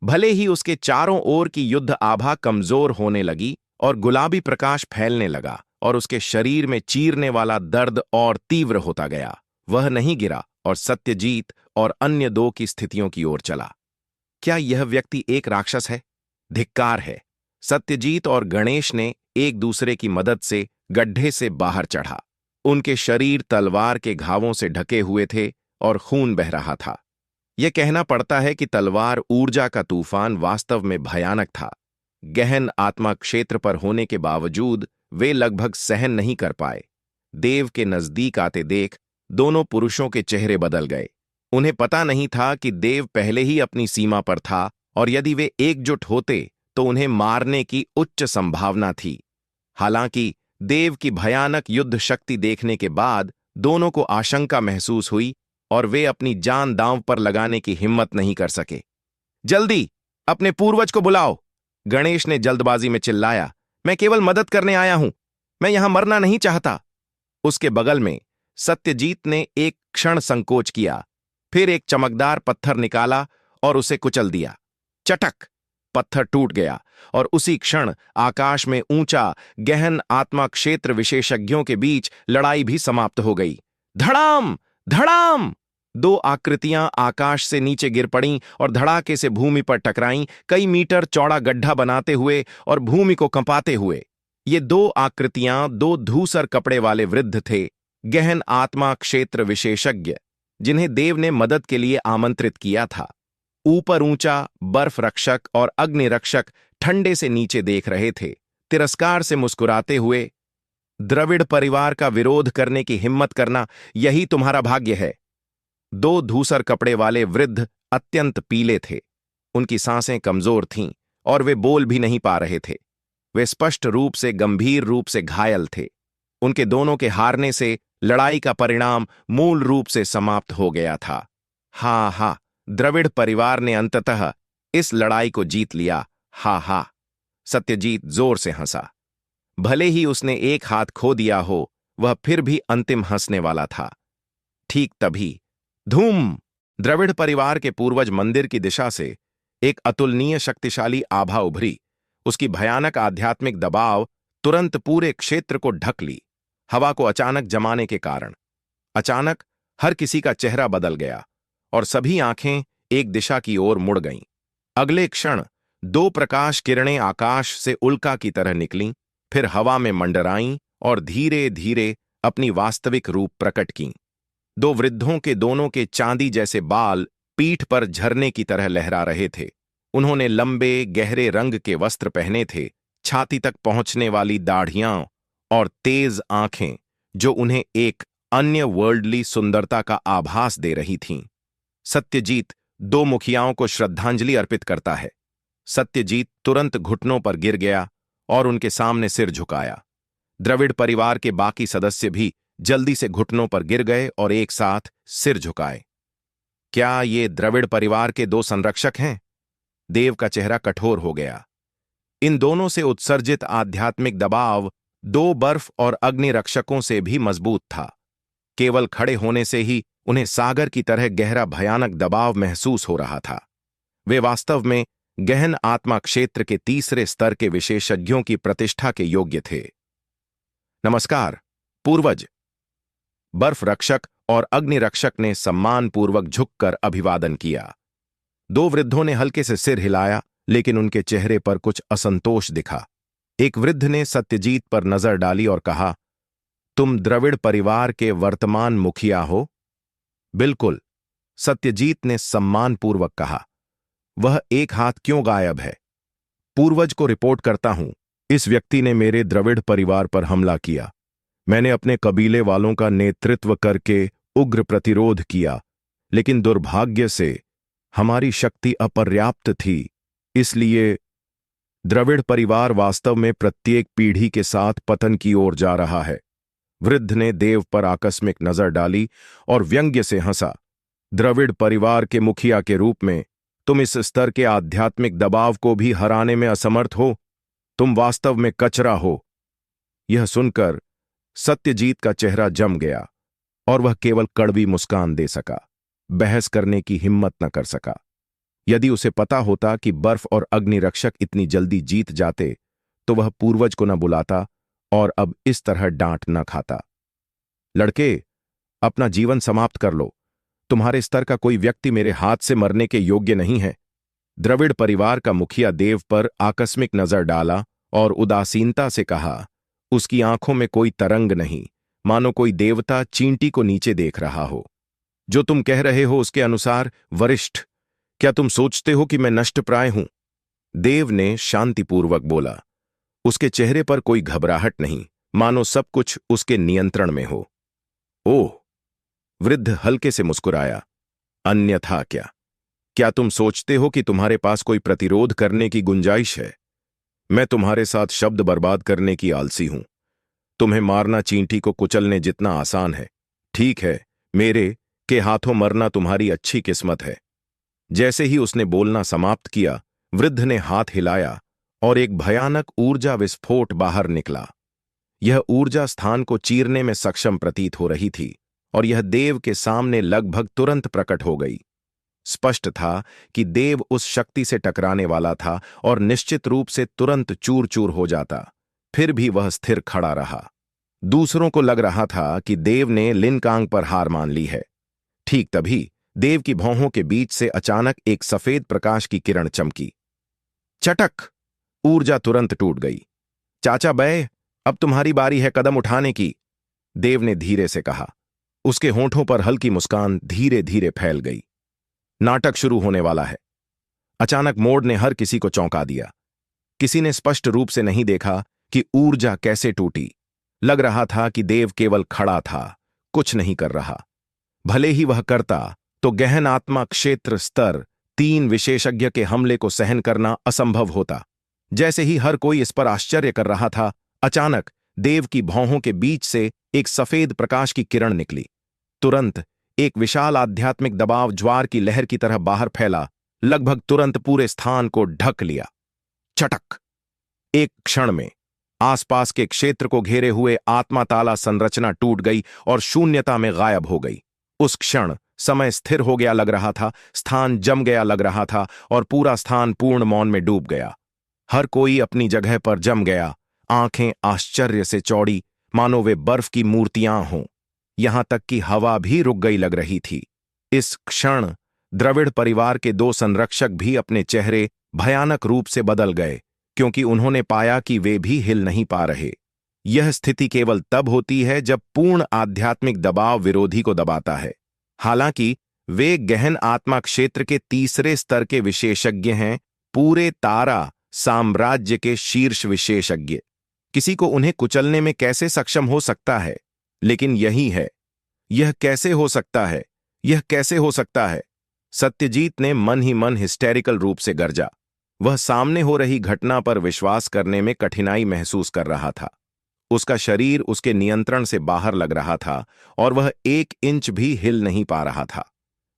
भले ही उसके चारों ओर की युद्ध आभा कमजोर होने लगी और गुलाबी प्रकाश फैलने लगा और उसके शरीर में चीरने वाला दर्द और तीव्र होता गया, वह नहीं गिरा और सत्यजीत और अन्य 2 की स्थितियों की ओर चला। क्या यह व्यक्ति एक राक्षस है? धिक्कार है। सत्यजीत और गणेश ने एक दूसरे की मदद से गड्ढे से बाहर चढ़ा। उनके शरीर तलवार के घावों से ढके हुए थे और खून बह रहा था। यह कहना पड़ता है कि तलवार ऊर्जा का तूफान वास्तव में भयानक था। गहन आत्मा क्षेत्र पर होने के बावजूद वे लगभग सहन नहीं कर पाए। देव के नजदीक आते देख दोनों पुरुषों के चेहरे बदल गए। उन्हें पता नहीं था कि देव पहले ही अपनी सीमा पर था और यदि वे एकजुट होते तो उन्हें मारने की उच्च संभावना थी। हालांकि देव की भयानक युद्ध शक्ति देखने के बाद दोनों को आशंका महसूस हुई और वे अपनी जान दांव पर लगाने की हिम्मत नहीं कर सके। जल्दी अपने पूर्वज को बुलाओ, गणेश ने जल्दबाजी में चिल्लाया। मैं केवल मदद करने आया हूं, मैं यहां मरना नहीं चाहता। उसके बगल में सत्यजीत ने एक क्षण संकोच किया, फिर एक चमकदार पत्थर निकाला और उसे कुचल दिया। चटक, पत्थर टूट गया और उसी क्षण आकाश में ऊंचा गहन आत्मा क्षेत्र विशेषज्ञों के बीच लड़ाई भी समाप्त हो गई। धड़ाम धड़ाम, दो आकृतियां आकाश से नीचे गिर पड़ीं और धड़ाके से भूमि पर टकराईं, कई मीटर चौड़ा गड्ढा बनाते हुए और भूमि को कंपाते हुए। ये दो आकृतियां दो धूसर कपड़े वाले वृद्ध थे, गहन आत्मा क्षेत्र विशेषज्ञ, जिन्हें देव ने मदद के लिए आमंत्रित किया था। ऊपर ऊंचा बर्फ रक्षक और अग्नि रक्षक ठंडे से नीचे देख रहे थे, तिरस्कार से मुस्कुराते हुए। द्रविड़ परिवार का विरोध करने की हिम्मत करना, यही तुम्हारा भाग्य है। दो धूसर कपड़े वाले वृद्ध अत्यंत पीले थे, उनकी सांसें कमजोर थीं और वे बोल भी नहीं पा रहे थे। वे स्पष्ट रूप से गंभीर रूप से घायल थे। उनके दोनों के हारने से लड़ाई का परिणाम मूल रूप से समाप्त हो गया था। हा हा, द्रविड़ परिवार ने अंततः इस लड़ाई को जीत लिया। हा हा, सत्यजीत जोर से हंसा। भले ही उसने एक हाथ खो दिया हो, वह फिर भी अंतिम हंसने वाला था। ठीक तभी धूम, द्रविड़ परिवार के पूर्वज मंदिर की दिशा से एक अतुलनीय शक्तिशाली आभा उभरी। उसकी भयानक आध्यात्मिक दबाव तुरंत पूरे क्षेत्र को ढक ली। हवा को अचानक जमाने के कारण अचानक हर किसी का चेहरा बदल गया और सभी आंखें एक दिशा की ओर मुड़ गईं। अगले क्षण दो प्रकाश किरणें आकाश से उल्का की तरह निकलीं, फिर हवा में मंडराईं और धीरे धीरे अपनी वास्तविक रूप प्रकट कीं। दो वृद्धों के दोनों के चांदी जैसे बाल पीठ पर झरने की तरह लहरा रहे थे। उन्होंने लंबे गहरे रंग के वस्त्र पहने थे, छाती तक पहुंचने वाली दाढ़ियां और तेज आंखें जो उन्हें एक अन्य वर्ल्डली सुंदरता का आभास दे रही थीं। सत्यजीत दो मुखियाओं को श्रद्धांजलि अर्पित करता है। सत्यजीत तुरंत घुटनों पर गिर गया और उनके सामने सिर झुकाया। द्रविड़ परिवार के बाकी सदस्य भी जल्दी से घुटनों पर गिर गए और एक साथ सिर झुकाए। क्या ये द्रविड़ परिवार के दो संरक्षक हैं? देव का चेहरा कठोर हो गया। इन दोनों से उत्सर्जित आध्यात्मिक दबाव दो बर्फ और अग्नि रक्षकों से भी मजबूत था। केवल खड़े होने से ही उन्हें सागर की तरह गहरा भयानक दबाव महसूस हो रहा था। वे वास्तव में गहन आत्मा क्षेत्र के तीसरे स्तर के विशेषज्ञों की प्रतिष्ठा के योग्य थे। नमस्कार पूर्वज, बर्फ रक्षक और अग्नि रक्षक ने सम्मानपूर्वक झुककर अभिवादन किया। दो वृद्धों ने हल्के से सिर हिलाया, लेकिन उनके चेहरे पर कुछ असंतोष दिखा। एक वृद्ध ने सत्यजीत पर नजर डाली और कहा, तुम द्रविड़ परिवार के वर्तमान मुखिया हो? बिल्कुल, सत्यजीत ने सम्मानपूर्वक कहा। वह एक हाथ क्यों गायब है? पूर्वज को रिपोर्ट करता हूं, इस व्यक्ति ने मेरे द्रविड़ परिवार पर हमला किया। मैंने अपने कबीले वालों का नेतृत्व करके उग्र प्रतिरोध किया, लेकिन दुर्भाग्य से हमारी शक्ति अपर्याप्त थी, इसलिए द्रविड़ परिवार वास्तव में प्रत्येक पीढ़ी के साथ पतन की ओर जा रहा है। वृद्ध ने देव पर आकस्मिक नजर डाली और व्यंग्य से हंसा। द्रविड़ परिवार के मुखिया के रूप में तुम इस स्तर के आध्यात्मिक दबाव को भी हराने में असमर्थ हो। तुम वास्तव में कचरा हो। यह सुनकर सत्यजीत का चेहरा जम गया और वह केवल कड़वी मुस्कान दे सका, बहस करने की हिम्मत न कर सका। यदि उसे पता होता कि बर्फ और अग्नि रक्षक इतनी जल्दी जीत जाते तो वह पूर्वज को न बुलाता और अब इस तरह डांट न खाता। लड़के, अपना जीवन समाप्त कर लो। तुम्हारे स्तर का कोई व्यक्ति मेरे हाथ से मरने के योग्य नहीं है। द्रविड़ परिवार का मुखिया देव पर आकस्मिक नजर डाला और उदासीनता से कहा। उसकी आंखों में कोई तरंग नहीं, मानो कोई देवता चींटी को नीचे देख रहा हो। जो तुम कह रहे हो उसके अनुसार, वरिष्ठ, क्या तुम सोचते हो कि मैं नष्टप्राय हूं? देव ने शांतिपूर्वक बोला। उसके चेहरे पर कोई घबराहट नहीं, मानो सब कुछ उसके नियंत्रण में हो। ओह! वृद्ध हल्के से मुस्कुराया। अन्यथा क्या? क्या तुम सोचते हो कि तुम्हारे पास कोई प्रतिरोध करने की गुंजाइश है? मैं तुम्हारे साथ शब्द बर्बाद करने की आलसी हूं। तुम्हें मारना चींटी को कुचलने जितना आसान है। ठीक है, मेरे के हाथों मरना तुम्हारी अच्छी किस्मत है। जैसे ही उसने बोलना समाप्त किया, वृद्ध ने हाथ हिलाया और एक भयानक ऊर्जा विस्फोट बाहर निकला। यह ऊर्जा स्थान को चीरने में सक्षम प्रतीत हो रही थी और यह देव के सामने लगभग तुरंत प्रकट हो गई। स्पष्ट था कि देव उस शक्ति से टकराने वाला था और निश्चित रूप से तुरंत चूर चूर हो जाता। फिर भी वह स्थिर खड़ा रहा। दूसरों को लग रहा था कि देव ने लिनकांग पर हार मान ली है। ठीक तभी देव की भौहों के बीच से अचानक एक सफेद प्रकाश की किरण चमकी। चटक! ऊर्जा तुरंत टूट गई। चाचा बै, अब तुम्हारी बारी है कदम उठाने की, देव ने धीरे से कहा। उसके होंठों पर हल्की मुस्कान धीरे धीरे फैल गई। नाटक शुरू होने वाला है। अचानक मोड़ ने हर किसी को चौंका दिया। किसी ने स्पष्ट रूप से नहीं देखा कि ऊर्जा कैसे टूटी। लग रहा था कि देव केवल खड़ा था, कुछ नहीं कर रहा। भले ही वह करता तो गहन आत्मा क्षेत्र स्तर 3 विशेषज्ञ के हमले को सहन करना असंभव होता। जैसे ही हर कोई इस पर आश्चर्य कर रहा था, अचानक देव की भौहों के बीच से एक सफेद प्रकाश की किरण निकली। तुरंत एक विशाल आध्यात्मिक दबाव ज्वार की लहर की तरह बाहर फैला, लगभग तुरंत पूरे स्थान को ढक लिया। चटक! एक क्षण में आसपास के क्षेत्र को घेरे हुए आत्मा ताला संरचना टूट गई और शून्यता में गायब हो गई। उस क्षण समय स्थिर हो गया लग रहा था, स्थान जम गया लग रहा था और पूरा स्थान पूर्ण मौन में डूब गया। हर कोई अपनी जगह पर जम गया, आंखें आश्चर्य से चौड़ी, मानो वे बर्फ की मूर्तियां हों। यहां तक कि हवा भी रुक गई लग रही थी। इस क्षण द्रविड़ परिवार के 2 संरक्षक भी अपने चेहरे भयानक रूप से बदल गए, क्योंकि उन्होंने पाया कि वे भी हिल नहीं पा रहे। यह स्थिति केवल तब होती है जब पूर्ण आध्यात्मिक दबाव विरोधी को दबाता है। हालांकि वे गहन आत्मा क्षेत्र के तीसरे स्तर के विशेषज्ञ हैं, पूरे तारा साम्राज्य के शीर्ष विशेषज्ञ। किसी को उन्हें कुचलने में कैसे सक्षम हो सकता है? लेकिन यही है। यह कैसे हो सकता है? यह कैसे हो सकता है? सत्यजीत ने मन ही मन हिस्टेरिकल रूप से गरजा। वह सामने हो रही घटना पर विश्वास करने में कठिनाई महसूस कर रहा था। उसका शरीर उसके नियंत्रण से बाहर लग रहा था और वह 1 इंच भी हिल नहीं पा रहा था।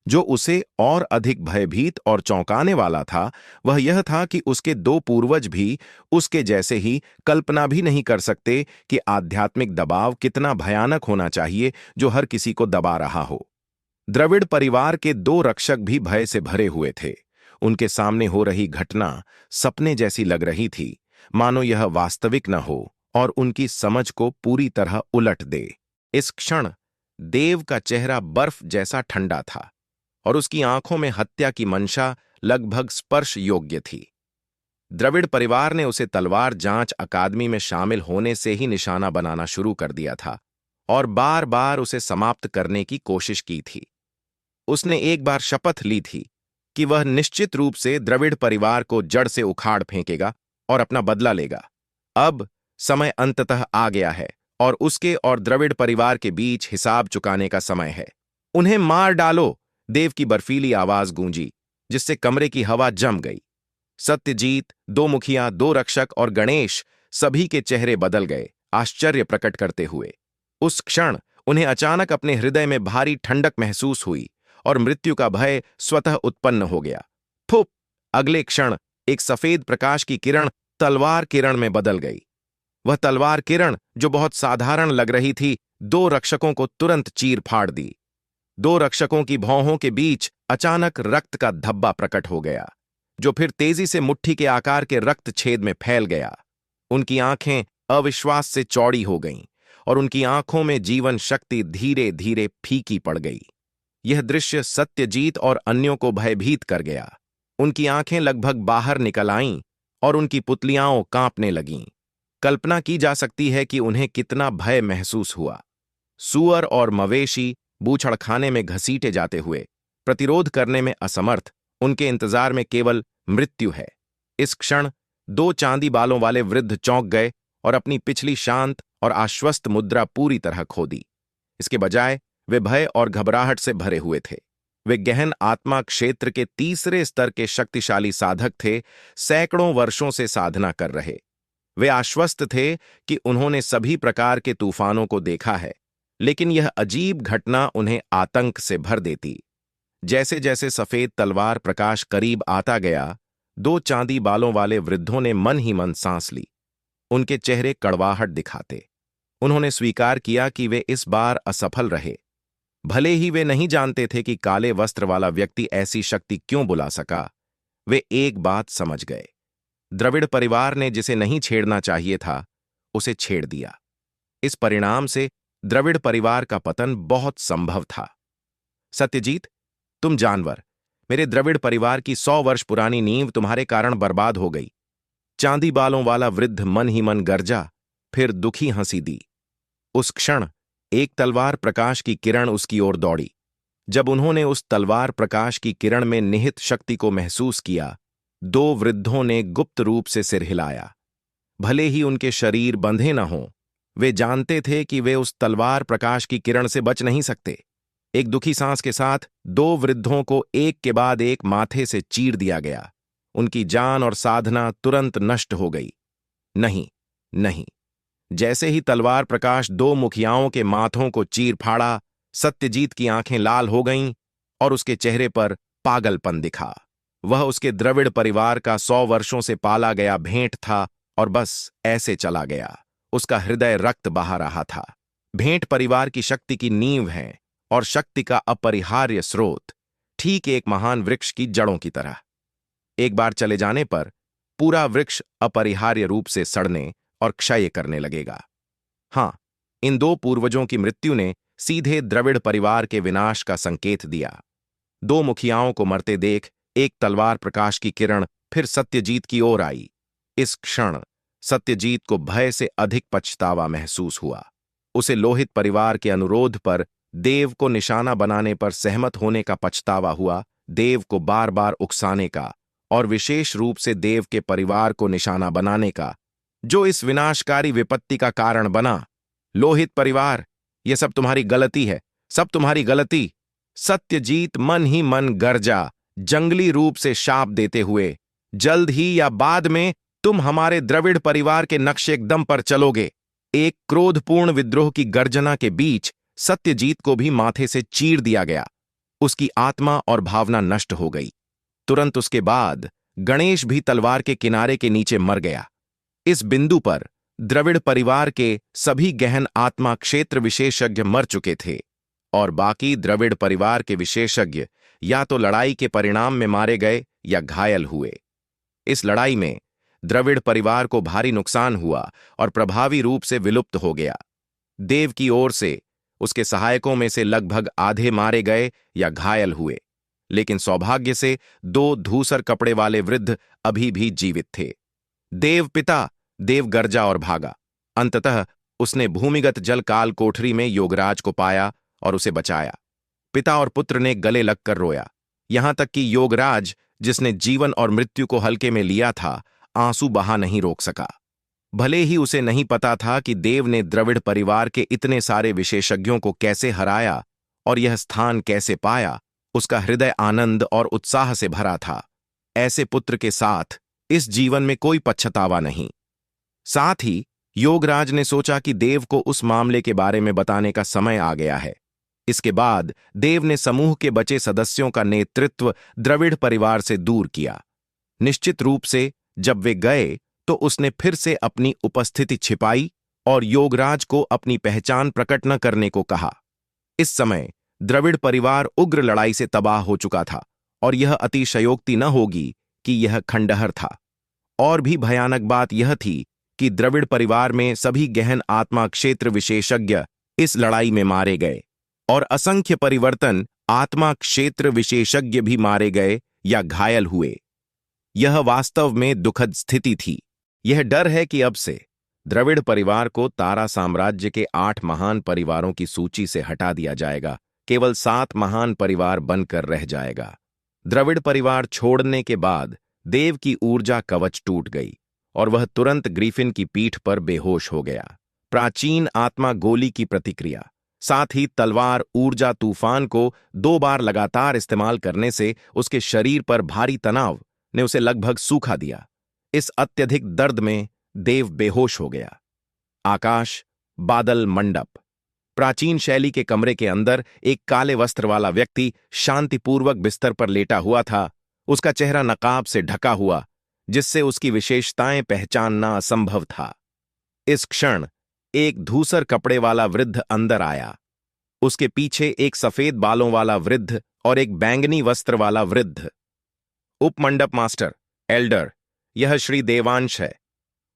जो उसे और अधिक भयभीत और चौंकाने वाला था, वह यह था कि उसके 2 पूर्वज भी उसके जैसे ही कल्पना भी नहीं कर सकते कि आध्यात्मिक दबाव कितना भयानक होना चाहिए जो हर किसी को दबा रहा हो। द्रविड़ परिवार के 2 रक्षक भी भय से भरे हुए थे। उनके सामने हो रही घटना सपने जैसी लग रही थी, मानो यह वास्तविक न हो और उनकी समझ को पूरी तरह उलट दे। इस क्षण देव का चेहरा बर्फ जैसा ठंडा था और उसकी आंखों में हत्या की मंशा लगभग स्पर्श योग्य थी। द्रविड़ परिवार ने उसे तलवार जांच अकादमी में शामिल होने से ही निशाना बनाना शुरू कर दिया था और बार बार उसे समाप्त करने की कोशिश की थी। उसने एक बार शपथ ली थी कि वह निश्चित रूप से द्रविड़ परिवार को जड़ से उखाड़ फेंकेगा और अपना बदला लेगा। अब समय अंततः आ गया है और उसके और द्रविड़ परिवार के बीच हिसाब चुकाने का समय है। उन्हें मार डालो! देव की बर्फीली आवाज गूंजी, जिससे कमरे की हवा जम गई। सत्यजीत, 2 मुखिया, 2 रक्षक और गणेश सभी के चेहरे बदल गए, आश्चर्य प्रकट करते हुए। उस क्षण उन्हें अचानक अपने हृदय में भारी ठंडक महसूस हुई और मृत्यु का भय स्वतः उत्पन्न हो गया। फुप! अगले क्षण एक सफेद प्रकाश की किरण तलवार किरण में बदल गई। वह तलवार किरण, जो बहुत साधारण लग रही थी, 2 रक्षकों को तुरंत चीर फाड़ दी। 2 रक्षकों की भौहों के बीच अचानक रक्त का धब्बा प्रकट हो गया, जो फिर तेजी से मुट्ठी के आकार के रक्त छेद में फैल गया। उनकी आंखें अविश्वास से चौड़ी हो गईं और उनकी आंखों में जीवन शक्ति धीरे धीरे फीकी पड़ गई। यह दृश्य सत्यजीत और अन्यों को भयभीत कर गया। उनकी आंखें लगभग बाहर निकल आईं और उनकी पुतलियां कांपने लगीं। कल्पना की जा सकती है कि उन्हें कितना भय महसूस हुआ। सूअर और मवेशी बूछड़खाने में घसीटे जाते हुए, प्रतिरोध करने में असमर्थ, उनके इंतजार में केवल मृत्यु है। इस क्षण 2 चांदी बालों वाले वृद्ध चौंक गए और अपनी पिछली शांत और आश्वस्त मुद्रा पूरी तरह खो दी। इसके बजाय वे भय और घबराहट से भरे हुए थे। वे गहन आत्मा क्षेत्र के तीसरे स्तर के शक्तिशाली साधक थे, सैकड़ों वर्षों से साधना कर रहे। वे आश्वस्त थे कि उन्होंने सभी प्रकार के तूफानों को देखा है, लेकिन यह अजीब घटना उन्हें आतंक से भर देती। जैसे जैसे सफेद तलवार प्रकाश करीब आता गया, 2 चांदी बालों वाले वृद्धों ने मन ही मन सांस ली। उनके चेहरे कड़वाहट दिखाते। उन्होंने स्वीकार किया कि वे इस बार असफल रहे। भले ही वे नहीं जानते थे कि काले वस्त्र वाला व्यक्ति ऐसी शक्ति क्यों बुला सका, वे एक बात समझ गए। द्रविड़ परिवार ने जिसे नहीं छेड़ना चाहिए था, उसे छेड़ दिया। इस परिणाम से द्रविड़ परिवार का पतन बहुत संभव था। सत्यजीत, तुम जानवर, मेरे द्रविड़ परिवार की 100 वर्ष पुरानी नींव तुम्हारे कारण बर्बाद हो गई। चांदी बालों वाला वृद्ध मन ही मन गरजा, फिर दुखी हंसी दी। उस क्षण एक तलवार प्रकाश की किरण उसकी ओर दौड़ी। जब उन्होंने उस तलवार प्रकाश की किरण में निहित शक्ति को महसूस किया, 2 वृद्धों ने गुप्त रूप से सिर हिलाया। भले ही उनके शरीर बंधे न हों, वे जानते थे कि वे उस तलवार प्रकाश की किरण से बच नहीं सकते। एक दुखी सांस के साथ 2 वृद्धों को एक के बाद एक माथे से चीर दिया गया। उनकी जान और साधना तुरंत नष्ट हो गई। नहीं, नहीं। जैसे ही तलवार प्रकाश 2 मुखियाओं के माथों को चीर फाड़ा, सत्यजीत की आंखें लाल हो गईं और उसके चेहरे पर पागलपन दिखा। वह उसके द्रविड़ परिवार का 100 वर्षों से पाला गया भेंट था और बस ऐसे चला गया। उसका हृदय रक्त बहा रहा था। भेंट परिवार की शक्ति की नींव है और शक्ति का अपरिहार्य स्रोत, ठीक एक महान वृक्ष की जड़ों की तरह। एक बार चले जाने पर पूरा वृक्ष अपरिहार्य रूप से सड़ने और क्षय करने लगेगा। हां, इन 2 पूर्वजों की मृत्यु ने सीधे द्रविड़ परिवार के विनाश का संकेत दिया। 2 मुखियाओं को मरते देख एक तलवार प्रकाश की किरण फिर सत्यजीत की ओर आई। इस क्षण सत्यजीत को भय से अधिक पछतावा महसूस हुआ। उसे लोहित परिवार के अनुरोध पर देव को निशाना बनाने पर सहमत होने का पछतावा हुआ, देव को बार बार उकसाने का और विशेष रूप से देव के परिवार को निशाना बनाने का, जो इस विनाशकारी विपत्ति का कारण बना। लोहित परिवार, यह सब तुम्हारी गलती है, सब तुम्हारी गलती। सत्यजीत मन ही मन गरजा, जंगली रूप से शाप देते हुए, जल्द ही या बाद में तुम हमारे द्रविड़ परिवार के नक्शे दम पर चलोगे। एक क्रोधपूर्ण विद्रोह की गर्जना के बीच सत्यजीत को भी माथे से चीर दिया गया। उसकी आत्मा और भावना नष्ट हो गई। तुरंत उसके बाद गणेश भी तलवार के किनारे के नीचे मर गया। इस बिंदु पर द्रविड़ परिवार के सभी गहन आत्मा क्षेत्र विशेषज्ञ मर चुके थे और बाकी द्रविड़ परिवार के विशेषज्ञ या तो लड़ाई के परिणाम में मारे गए या घायल हुए। इस लड़ाई में द्रविड़ परिवार को भारी नुकसान हुआ और प्रभावी रूप से विलुप्त हो गया। देव की ओर से उसके सहायकों में से लगभग आधे मारे गए या घायल हुए, लेकिन सौभाग्य से 2 धूसर कपड़े वाले वृद्ध अभी भी जीवित थे। देव पिता देव गरजा और भागा। अंततः उसने भूमिगत जल काल कोठरी में योगराज को पाया और उसे बचाया। पिता और पुत्र ने गले लगकर रोया, यहां तक कि योगराज, जिसने जीवन और मृत्यु को हल्के में लिया था, आंसू बहा नहीं रोक सका। भले ही उसे नहीं पता था कि देव ने द्रविड़ परिवार के इतने सारे विशेषज्ञों को कैसे हराया और यह स्थान कैसे पाया, उसका हृदय आनंद और उत्साह से भरा था। ऐसे पुत्र के साथ इस जीवन में कोई पछतावा नहीं। साथ ही योगराज ने सोचा कि देव को उस मामले के बारे में बताने का समय आ गया है। इसके बाद देव ने समूह के बचे सदस्यों का नेतृत्व द्रविड़ परिवार से दूर किया। निश्चित रूप से जब वे गए तो उसने फिर से अपनी उपस्थिति छिपाई और योगराज को अपनी पहचान प्रकट न करने को कहा। इस समय द्रविड़ परिवार उग्र लड़ाई से तबाह हो चुका था और यह अतिशयोक्ति न होगी कि यह खंडहर था। और भी भयानक बात यह थी कि द्रविड़ परिवार में सभी गहन आत्मा क्षेत्र विशेषज्ञ इस लड़ाई में मारे गए और असंख्य परिवर्तन आत्मा क्षेत्र विशेषज्ञ भी मारे गए या घायल हुए। यह वास्तव में दुखद स्थिति थी। यह डर है कि अब से द्रविड़ परिवार को तारा साम्राज्य के 8 महान परिवारों की सूची से हटा दिया जाएगा, केवल 7 महान परिवार बनकर रह जाएगा। द्रविड़ परिवार छोड़ने के बाद देव की ऊर्जा कवच टूट गई और वह तुरंत ग्रीफिन की पीठ पर बेहोश हो गया। प्राचीन आत्मा गोली की प्रतिक्रिया, साथ ही तलवार ऊर्जा तूफान को 2 बार लगातार इस्तेमाल करने से उसके शरीर पर भारी तनाव ने उसे लगभग सूखा दिया। इस अत्यधिक दर्द में देव बेहोश हो गया। आकाश, बादल, मंडप। प्राचीन शैली के कमरे के अंदर एक काले वस्त्र वाला व्यक्ति शांतिपूर्वक बिस्तर पर लेटा हुआ था। उसका चेहरा नकाब से ढका हुआ, जिससे उसकी विशेषताएं पहचानना असंभव था। इस क्षण एक धूसर कपड़े वाला वृद्ध अंदर आया। उसके पीछे एक सफेद बालों वाला वृद्ध और एक बैंगनी वस्त्र वाला वृद्ध। उपमंडप मास्टर, एल्डर, यह श्री देवांश है।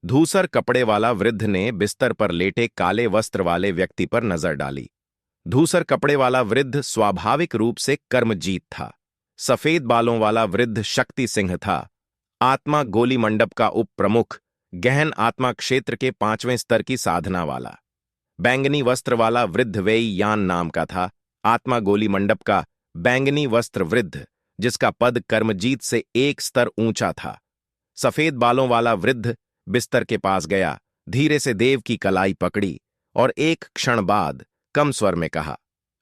धूसर कपड़े वाला वृद्ध ने बिस्तर पर लेटे काले वस्त्र वाले व्यक्ति पर नजर डाली। धूसर कपड़े वाला वृद्ध स्वाभाविक रूप से कर्मजीत था। सफेद बालों वाला वृद्ध शक्ति सिंह था, आत्मा गोली मंडप का उप प्रमुख, गहन आत्मा क्षेत्र के 5वें स्तर की साधना वाला। बैंगनी वस्त्र वाला वृद्ध वेई यान नाम का था, आत्मा गोली मंडप का बैंगनी वस्त्र वृद्ध, जिसका पद कर्मजीत से 1 स्तर ऊंचा था। सफेद बालों वाला वृद्ध बिस्तर के पास गया, धीरे से देव की कलाई पकड़ी और एक क्षण बाद कम स्वर में कहा,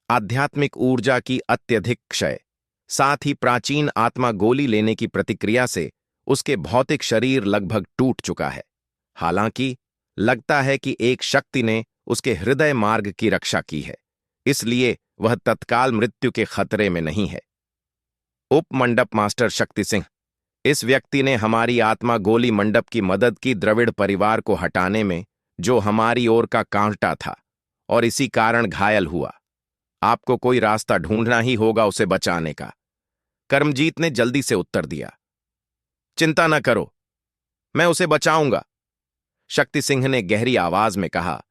आध्यात्मिक ऊर्जा की अत्यधिक क्षय, साथ ही प्राचीन आत्मा गोली लेने की प्रतिक्रिया से उसके भौतिक शरीर लगभग टूट चुका है। हालांकि लगता है कि एक शक्ति ने उसके हृदय मार्ग की रक्षा की है, इसलिए वह तत्काल मृत्यु के खतरे में नहीं है। उपमंडप मास्टर शक्ति सिंह, इस व्यक्ति ने हमारी आत्मा गोली मंडप की मदद की द्रविड़ परिवार को हटाने में, जो हमारी ओर का कांटा था और इसी कारण घायल हुआ। आपको कोई रास्ता ढूंढना ही होगा उसे बचाने का। कर्मजीत ने जल्दी से उत्तर दिया। चिंता न करो, मैं उसे बचाऊंगा, शक्ति सिंह ने गहरी आवाज में कहा।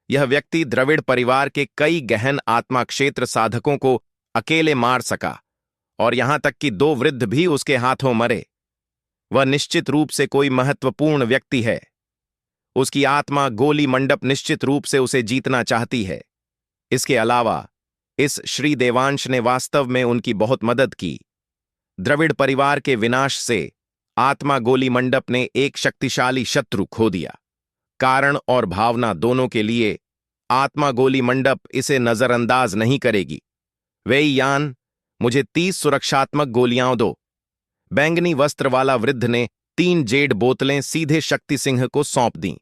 यह व्यक्ति द्रविड़ परिवार के कई गहन आत्मा क्षेत्र साधकों को अकेले मार सका और यहां तक कि 2 वृद्ध भी उसके हाथों मरे। वह निश्चित रूप से कोई महत्वपूर्ण व्यक्ति है। उसकी आत्मा गोली मंडप निश्चित रूप से उसे जीतना चाहती है। इसके अलावा इस श्री देवांश ने वास्तव में उनकी बहुत मदद की। द्रविड़ परिवार के विनाश से आत्मा गोली मंडप ने एक शक्तिशाली शत्रु खो दिया। कारण और भावना दोनों के लिए आत्मा गोली मंडप इसे नजरअंदाज नहीं करेगी। वेई यान, मुझे 30 सुरक्षात्मक गोलियां दो। बैंगनी वस्त्र वाला वृद्ध ने 3 जेड बोतलें सीधे शक्ति सिंह को सौंप दीं।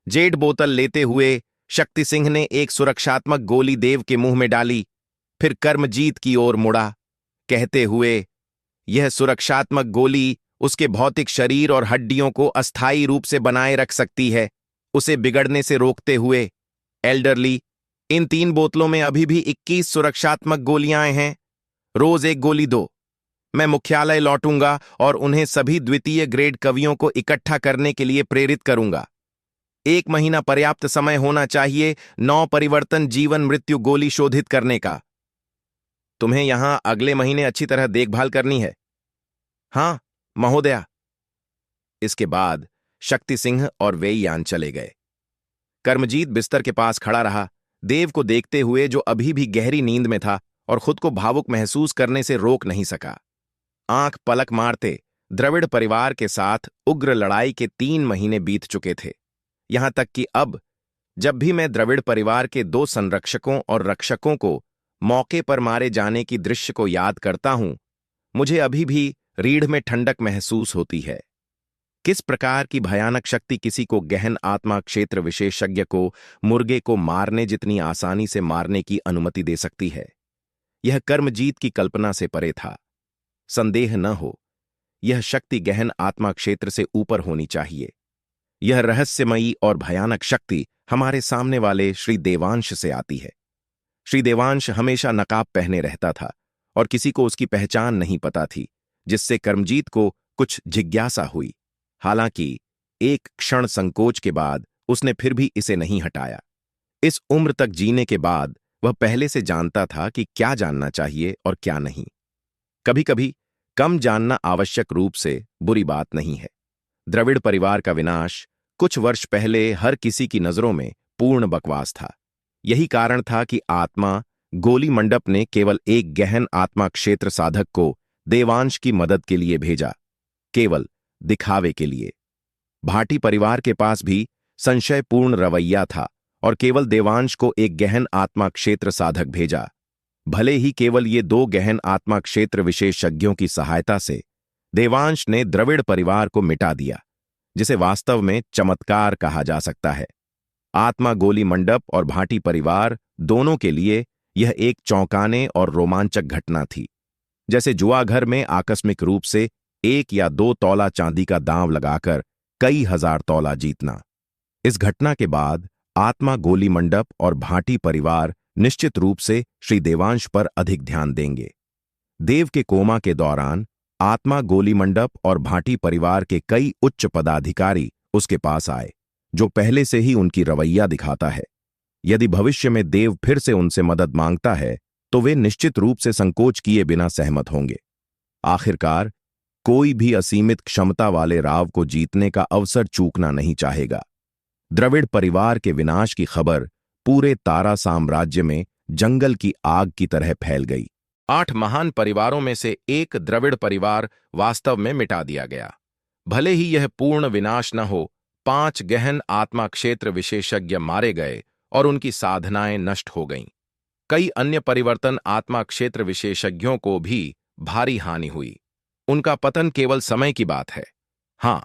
जेड बोतल लेते हुए शक्ति सिंह ने एक सुरक्षात्मक गोली देव के मुंह में डाली, फिर कर्मजीत की ओर मुड़ा, कहते हुए, यह सुरक्षात्मक गोली उसके भौतिक शरीर और हड्डियों को अस्थायी रूप से बनाए रख सकती है, उसे बिगड़ने से रोकते हुए। एल्डरली, इन 3 बोतलों में अभी भी 21 सुरक्षात्मक गोलियां हैं। रोज एक गोली दो। मैं मुख्यालय लौटूंगा और उन्हें सभी द्वितीय ग्रेड कवियों को इकट्ठा करने के लिए प्रेरित करूंगा। 1 महीना पर्याप्त समय होना चाहिए 9 परिवर्तन जीवन मृत्यु गोली शोधित करने का। तुम्हें यहां अगले महीने अच्छी तरह देखभाल करनी है। हां महोदया। इसके बाद शक्ति सिंह और वेईयान चले गए। कर्मजीत बिस्तर के पास खड़ा रहा, देव को देखते हुए जो अभी भी गहरी नींद में था और खुद को भावुक महसूस करने से रोक नहीं सका। आंख पलक मारते द्रविड़ परिवार के साथ उग्र लड़ाई के 3 महीने बीत चुके थे। यहां तक कि अब जब भी मैं द्रविड़ परिवार के 2 संरक्षकों और रक्षकों को मौके पर मारे जाने की दृश्य को याद करता हूं, मुझे अभी भी रीढ़ में ठंडक महसूस होती है। किस प्रकार की भयानक शक्ति किसी को गहन आत्मा क्षेत्र विशेषज्ञ को मुर्गे को मारने जितनी आसानी से मारने की अनुमति दे सकती है, यह कर्मजीत की कल्पना से परे था। संदेह न हो, यह शक्ति गहन आत्मा क्षेत्र से ऊपर होनी चाहिए। यह रहस्यमयी और भयानक शक्ति हमारे सामने वाले श्री देवांश से आती है। श्री देवांश हमेशा नकाब पहने रहता था और किसी को उसकी पहचान नहीं पता थी, जिससे कर्मजीत को कुछ जिज्ञासा हुई। हालांकि एक क्षण संकोच के बाद उसने फिर भी इसे नहीं हटाया। इस उम्र तक जीने के बाद वह पहले से जानता था कि क्या जानना चाहिए और क्या नहीं। कभी कभी कम जानना आवश्यक रूप से बुरी बात नहीं है। द्रविड़ परिवार का विनाश कुछ वर्ष पहले हर किसी की नजरों में पूर्ण बकवास था। यही कारण था कि आत्मा गोली मंडप ने केवल एक गहन आत्मा क्षेत्र साधक को देवांश की मदद के लिए भेजा, केवल दिखावे के लिए। भाटी परिवार के पास भी संशयपूर्ण रवैया था और केवल देवांश को एक गहन आत्मा क्षेत्र साधक भेजा। भले ही केवल ये दो गहन आत्मा क्षेत्र विशेषज्ञों की सहायता से देवांश ने द्रविड़ परिवार को मिटा दिया, जिसे वास्तव में चमत्कार कहा जा सकता है। आत्मा गोली मंडप और भाटी परिवार दोनों के लिए यह एक चौंकाने और रोमांचक घटना थी, जैसे जुआघर में आकस्मिक रूप से 1 या 2 तौला चांदी का दांव लगाकर कई हजार तौला जीतना। इस घटना के बाद आत्मा गोली मंडप और भाटी परिवार निश्चित रूप से श्री देवांश पर अधिक ध्यान देंगे। देव के कोमा के दौरान आत्मा गोली मंडप और भाटी परिवार के कई उच्च पदाधिकारी उसके पास आए, जो पहले से ही उनकी रवैया दिखाता है। यदि भविष्य में देव फिर से उनसे मदद मांगता है तो वे निश्चित रूप से संकोच किए बिना सहमत होंगे। आखिरकार कोई भी असीमित क्षमता वाले राव को जीतने का अवसर चूकना नहीं चाहेगा। द्रविड़ परिवार के विनाश की खबर पूरे तारा साम्राज्य में जंगल की आग की तरह फैल गई। 8 महान परिवारों में से एक द्रविड़ परिवार वास्तव में मिटा दिया गया। भले ही यह पूर्ण विनाश न हो, 5 गहन आत्मा क्षेत्र विशेषज्ञ मारे गए और उनकी साधनाएं नष्ट हो गईं। कई अन्य परिवर्तन आत्मा क्षेत्र विशेषज्ञों को भी भारी हानि हुई। उनका पतन केवल समय की बात है। हां,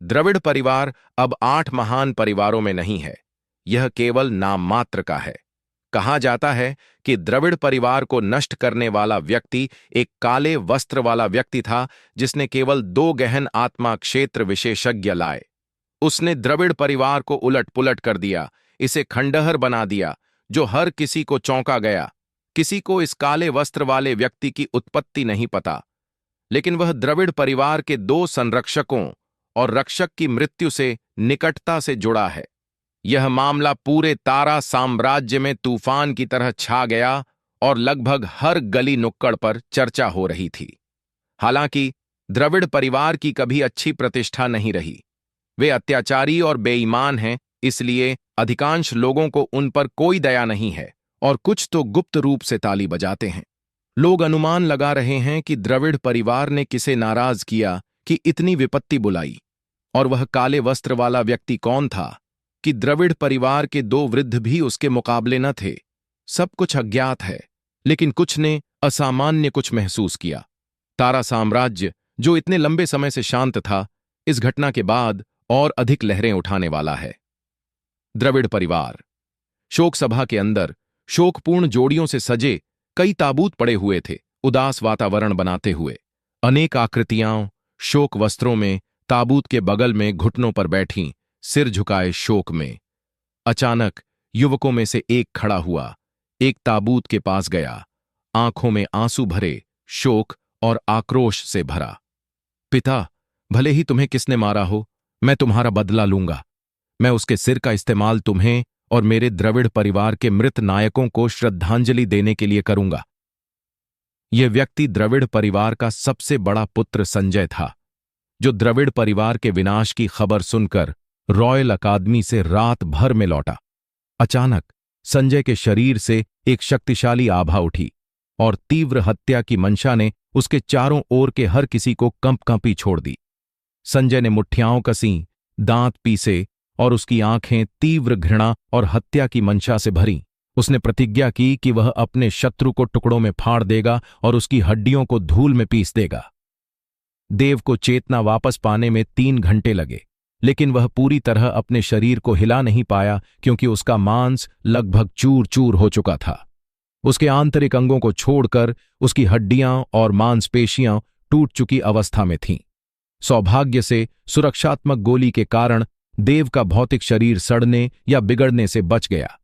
द्रविड़ परिवार अब 8 महान परिवारों में नहीं है, यह केवल नाम मात्र का है। कहा जाता है कि द्रविड़ परिवार को नष्ट करने वाला व्यक्ति एक काले वस्त्र वाला व्यक्ति था, जिसने केवल 2 गहन आत्मा क्षेत्र विशेषज्ञ लाए। उसने द्रविड़ परिवार को उलट पुलट कर दिया, इसे खंडहर बना दिया, जो हर किसी को चौंका गया। किसी को इस काले वस्त्र वाले व्यक्ति की उत्पत्ति नहीं पता, लेकिन वह द्रविड़ परिवार के 2 संरक्षकों और रक्षक की मृत्यु से निकटता से जुड़ा है। यह मामला पूरे तारा साम्राज्य में तूफान की तरह छा गया और लगभग हर गली नुक्कड़ पर चर्चा हो रही थी। हालांकि द्रविड़ परिवार की कभी अच्छी प्रतिष्ठा नहीं रही। वे अत्याचारी और बेईमान हैं, इसलिए अधिकांश लोगों को उन पर कोई दया नहीं है और कुछ तो गुप्त रूप से ताली बजाते हैं। लोग अनुमान लगा रहे हैं कि द्रविड़ परिवार ने किसे नाराज किया कि इतनी विपत्ति बुलाई, और वह काले वस्त्र वाला व्यक्ति कौन था कि द्रविड़ परिवार के 2 वृद्ध भी उसके मुकाबले न थे। सब कुछ अज्ञात है, लेकिन कुछ ने असामान्य कुछ महसूस किया। तारा साम्राज्य, जो इतने लंबे समय से शांत था, इस घटना के बाद और अधिक लहरें उठाने वाला है। द्रविड़ परिवार शोक सभा के अंदर शोकपूर्ण जोड़ियों से सजे कई ताबूत पड़े हुए थे, उदास वातावरण बनाते हुए। अनेक आकृतियां शोक वस्त्रों में ताबूत के बगल में घुटनों पर बैठीं, सिर झुकाए शोक में। अचानक युवकों में से एक खड़ा हुआ, एक ताबूत के पास गया, आंखों में आंसू भरे, शोक और आक्रोश से भरा। पिता, भले ही तुम्हें किसने मारा हो, मैं तुम्हारा बदला लूंगा। मैं उसके सिर का इस्तेमाल तुम्हें और मेरे द्रविड़ परिवार के मृत नायकों को श्रद्धांजलि देने के लिए करूंगा। यह व्यक्ति द्रविड़ परिवार का सबसे बड़ा पुत्र संजय था, जो द्रविड़ परिवार के विनाश की खबर सुनकर रॉयल अकादमी से रात भर में लौटा। अचानक संजय के शरीर से एक शक्तिशाली आभा उठी और तीव्र हत्या की मंशा ने उसके चारों ओर के हर किसी को कंपी छोड़ दी। संजय ने मुठ्ठियां कसीं, दांत पीसे और उसकी आंखें तीव्र घृणा और हत्या की मंशा से भरीं। उसने प्रतिज्ञा की कि वह अपने शत्रु को टुकड़ों में फाड़ देगा और उसकी हड्डियों को धूल में पीस देगा। देव को चेतना वापस पाने में 3 घंटे लगे, लेकिन वह पूरी तरह अपने शरीर को हिला नहीं पाया, क्योंकि उसका मांस लगभग चूर चूर हो चुका था। उसके आंतरिक अंगों को छोड़कर उसकी हड्डियां और मांसपेशियां टूट चुकी अवस्था में थीं। सौभाग्य से सुरक्षात्मक गोली के कारण देव का भौतिक शरीर सड़ने या बिगड़ने से बच गया।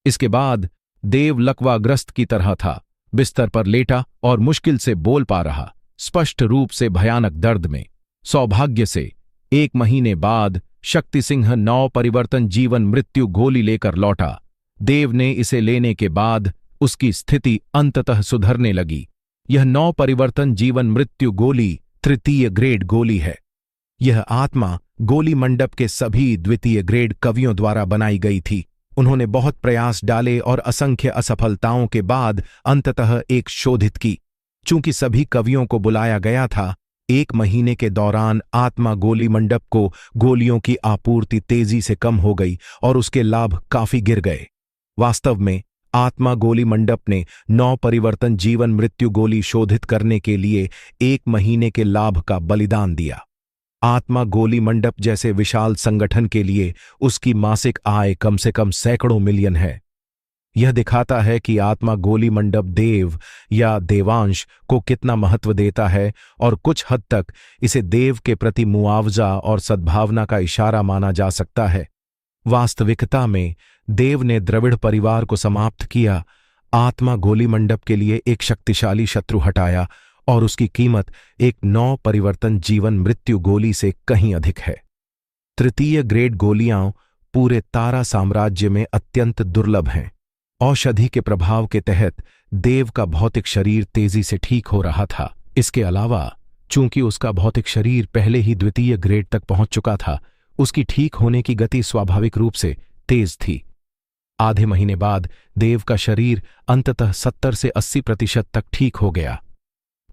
इसके बाद देव लकवाग्रस्त की तरह था, बिस्तर पर लेटा और मुश्किल से बोल पा रहा, स्पष्ट रूप से भयानक दर्द में। सौभाग्य से 1 महीने बाद शक्ति सिंह 9 परिवर्तन जीवन मृत्यु गोली लेकर लौटा। देव ने इसे लेने के बाद उसकी स्थिति अंततः सुधरने लगी। यह 9 परिवर्तन जीवन मृत्यु गोली 3य ग्रेड गोली है। यह आत्मा गोली मंडप के सभी 2य ग्रेड कवियों द्वारा बनाई गई थी। उन्होंने बहुत प्रयास डाले और असंख्य असफलताओं के बाद अंततः एक शोधित की। चूंकि सभी कवियों को बुलाया गया था, 1 महीने के दौरान आत्मा गोली मंडप को गोलियों की आपूर्ति तेजी से कम हो गई और उसके लाभ काफी गिर गए। वास्तव में आत्मा गोली मंडप ने 9 परिवर्तन जीवन मृत्यु गोली शोधित करने के लिए 1 महीने के लाभ का बलिदान दिया। आत्मा गोली मंडप जैसे विशाल संगठन के लिए उसकी मासिक आय कम से कम सैकड़ों मिलियन है। यह दिखाता है कि आत्मा गोली मंडप देव या देवांश को कितना महत्व देता है और कुछ हद तक इसे देव के प्रति मुआवजा और सद्भावना का इशारा माना जा सकता है। वास्तविकता में देव ने द्रविड़ परिवार को समाप्त किया, आत्मा गोली मंडप के लिए एक शक्तिशाली शत्रु हटाया और उसकी कीमत एक 9 परिवर्तन जीवन मृत्यु गोली से कहीं अधिक है। तृतीय ग्रेड गोलियां पूरे तारा साम्राज्य में अत्यंत दुर्लभ हैं। औषधि के प्रभाव के तहत देव का भौतिक शरीर तेजी से ठीक हो रहा था। इसके अलावा चूंकि उसका भौतिक शरीर पहले ही द्वितीय ग्रेड तक पहुंच चुका था, उसकी ठीक होने की गति स्वाभाविक रूप से तेज थी। आधे महीने बाद देव का शरीर अंततः 70 से 80% तक ठीक हो गया।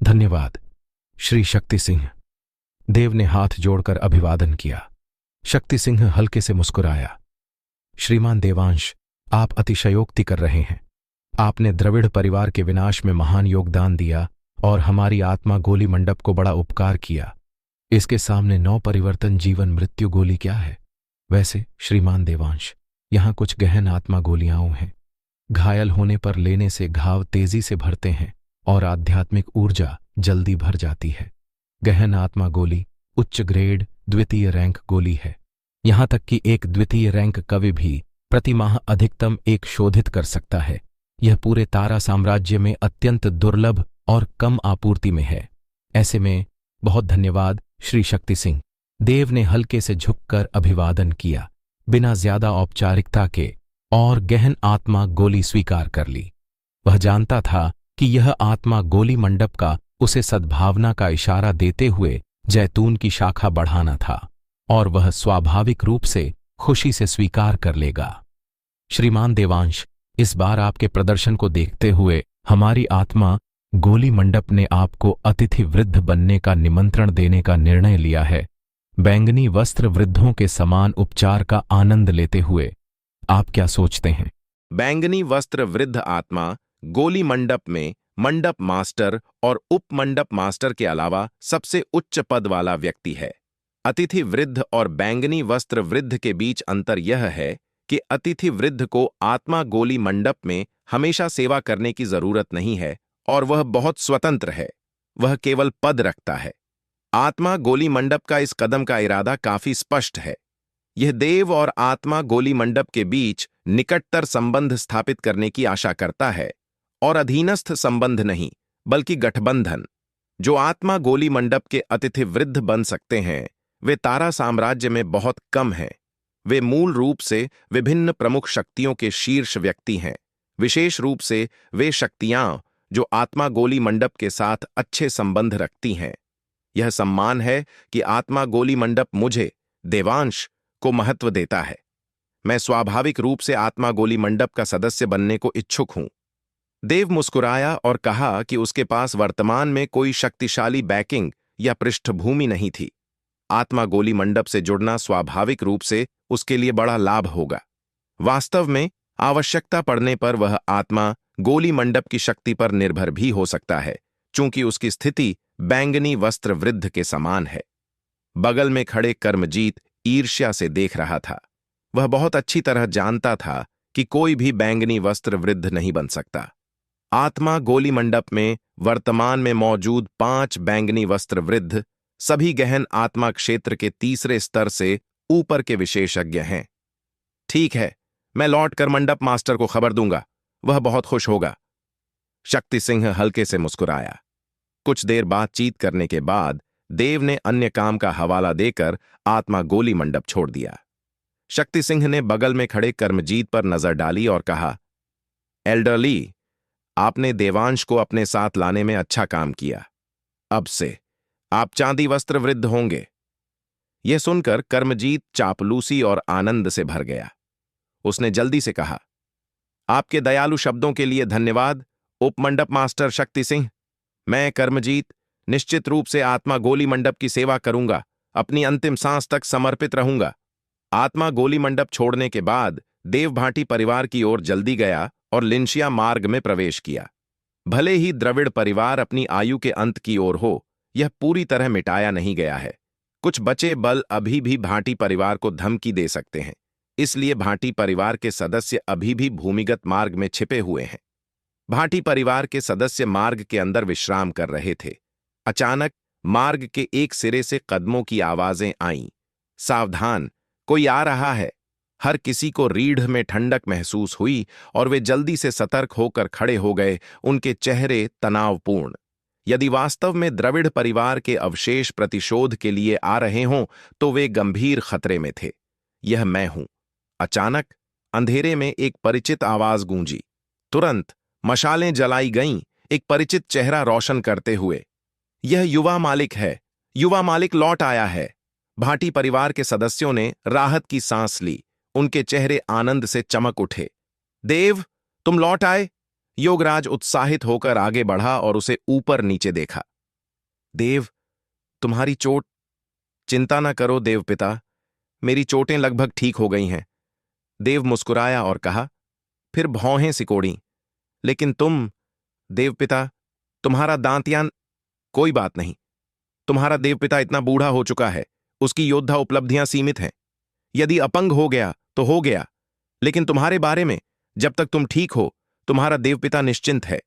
धन्यवाद श्री शक्ति सिंह। देव ने हाथ जोड़कर अभिवादन किया। शक्ति सिंह हल्के से मुस्कुराया। श्रीमान देवांश, आप अतिशयोक्ति कर रहे हैं। आपने द्रविड़ परिवार के विनाश में महान योगदान दिया और हमारी आत्मा गोली मंडप को बड़ा उपकार किया। इसके सामने 9 परिवर्तन जीवन मृत्यु गोली क्या है? वैसे श्रीमान देवांश, यहां कुछ गहन आत्मा गोलियां हैं। घायल होने पर लेने से घाव तेजी से भरते हैं और आध्यात्मिक ऊर्जा जल्दी भर जाती है। गहन आत्मा गोली उच्च ग्रेड द्वितीय रैंक गोली है। यहां तक कि एक द्वितीय रैंक कवि भी प्रति माह अधिकतम एक शोधित कर सकता है। यह पूरे तारा साम्राज्य में अत्यंत दुर्लभ और कम आपूर्ति में है। ऐसे में बहुत धन्यवाद श्री शक्ति सिंह। देव ने हल्के से झुककर अभिवादन किया, बिना ज्यादा औपचारिकता के, और गहन आत्मा गोली स्वीकार कर ली। वह जानता था कि यह आत्मा गोली मंडप का उसे सद्भावना का इशारा देते हुए जैतून की शाखा बढ़ाना था, और वह स्वाभाविक रूप से खुशी से स्वीकार कर लेगा। श्रीमान देवांश, इस बार आपके प्रदर्शन को देखते हुए हमारी आत्मा गोली मंडप ने आपको अतिथि वृद्ध बनने का निमंत्रण देने का निर्णय लिया है। बैंगनी वस्त्र वृद्धों के समान उपचार का आनंद लेते हुए आप क्या सोचते हैं? बैंगनी वस्त्र वृद्ध आत्मा गोली मंडप में मंडप मास्टर और उप मंडप मास्टर के अलावा सबसे उच्च पद वाला व्यक्ति है। अतिथि वृद्ध और बैंगनी वस्त्र वृद्ध के बीच अंतर यह है कि अतिथि वृद्ध को आत्मा गोली मंडप में हमेशा सेवा करने की जरूरत नहीं है और वह बहुत स्वतंत्र है। वह केवल पद रखता है। आत्मा गोली मंडप का इस कदम का इरादा काफी स्पष्ट है। यह देव और आत्मा गोली मंडप के बीच निकटतर संबंध स्थापित करने की आशा करता है, और अधीनस्थ संबंध नहीं बल्कि गठबंधन। जो आत्मा गोली मंडप के अतिथि वृद्ध बन सकते हैं वे तारा साम्राज्य में बहुत कम हैं। वे मूल रूप से विभिन्न प्रमुख शक्तियों के शीर्ष व्यक्ति हैं, विशेष रूप से वे शक्तियां जो आत्मा गोली मंडप के साथ अच्छे संबंध रखती हैं। यह सम्मान है कि आत्मा गोली मंडप मुझे, देवांश, को महत्व देता है। मैं स्वाभाविक रूप से आत्मा गोली मंडप का सदस्य बनने को इच्छुक हूं। देव मुस्कुराया और कहा कि उसके पास वर्तमान में कोई शक्तिशाली बैकिंग या पृष्ठभूमि नहीं थी। आत्मा गोली मंडप से जुड़ना स्वाभाविक रूप से उसके लिए बड़ा लाभ होगा। वास्तव में आवश्यकता पड़ने पर वह आत्मा गोली मंडप की शक्ति पर निर्भर भी हो सकता है, चूंकि उसकी स्थिति बैंगनी वस्त्र वृद्ध के समान है। बगल में खड़े कर्मजीत ईर्ष्या से देख रहा था। वह बहुत अच्छी तरह जानता था कि कोई भी बैंगनी वस्त्र वृद्ध नहीं बन सकता। आत्मा गोली मंडप में वर्तमान में मौजूद 5 बैंगनी वस्त्र वृद्ध सभी गहन आत्मा क्षेत्र के तीसरे स्तर से ऊपर के विशेषज्ञ हैं। ठीक है, मैं लौटकर मंडप मास्टर को खबर दूंगा, वह बहुत खुश होगा। शक्ति सिंह हल्के से मुस्कुराया। कुछ देर बातचीत करने के बाद देव ने अन्य काम का हवाला देकर आत्मा गोली मंडप छोड़ दिया। शक्ति सिंह ने बगल में खड़े कर्मजीत पर नजर डाली और कहा, एल्डरली, आपने देवांश को अपने साथ लाने में अच्छा काम किया। अब से आप चांदी वस्त्र वृद्ध होंगे। यह सुनकर कर्मजीत चापलूसी और आनंद से भर गया। उसने जल्दी से कहा, आपके दयालु शब्दों के लिए धन्यवाद, उपमंडप मास्टर शक्ति सिंह। मैं कर्मजीत निश्चित रूप से आत्मा गोली मंडप की सेवा करूंगा, अपनी अंतिम सांस तक समर्पित रहूंगा। आत्मा गोली मंडप छोड़ने के बाद देव भाटी परिवार की ओर जल्दी गया और लिंशिया मार्ग में प्रवेश किया। भले ही द्रविड़ परिवार अपनी आयु के अंत की ओर हो, यह पूरी तरह मिटाया नहीं गया है। कुछ बचे बल अभी भी भाटी परिवार को धमकी दे सकते हैं, इसलिए भाटी परिवार के सदस्य अभी भी भूमिगत मार्ग में छिपे हुए हैं। भाटी परिवार के सदस्य मार्ग के अंदर विश्राम कर रहे थे। अचानक मार्ग के एक सिरे से कदमों की आवाजें आईं। सावधान, कोई आ रहा है। हर किसी को रीढ़ में ठंडक महसूस हुई और वे जल्दी से सतर्क होकर खड़े हो गए, उनके चेहरे तनावपूर्ण। यदि वास्तव में द्रविड़ परिवार के अवशेष प्रतिशोध के लिए आ रहे हों तो वे गंभीर खतरे में थे। यह मैं हूं। अचानक अंधेरे में एक परिचित आवाज गूंजी। तुरंत मशालें जलाई गईं, एक परिचित चेहरा रोशन करते हुए। यह युवा मालिक है, युवा मालिक लौट आया है। भाटी परिवार के सदस्यों ने राहत की सांस ली, उनके चेहरे आनंद से चमक उठे। देव, तुम लौट आए। योगराज उत्साहित होकर आगे बढ़ा और उसे ऊपर नीचे देखा। देव, तुम्हारी चोट। चिंता न करो देवपिता, मेरी चोटें लगभग ठीक हो गई हैं। देव मुस्कुराया और कहा, फिर भौहें सिकोड़ी। लेकिन तुम देवपिता, तुम्हारा दांतयान। कोई बात नहीं, तुम्हारा देवपिता इतना बूढ़ा हो चुका है, उसकी योद्धा उपलब्धियां सीमित हैं। यदि अपंग हो गया तो हो गया, लेकिन तुम्हारे बारे में, जब तक तुम ठीक हो, तुम्हारा देवपिता निश्चिंत है।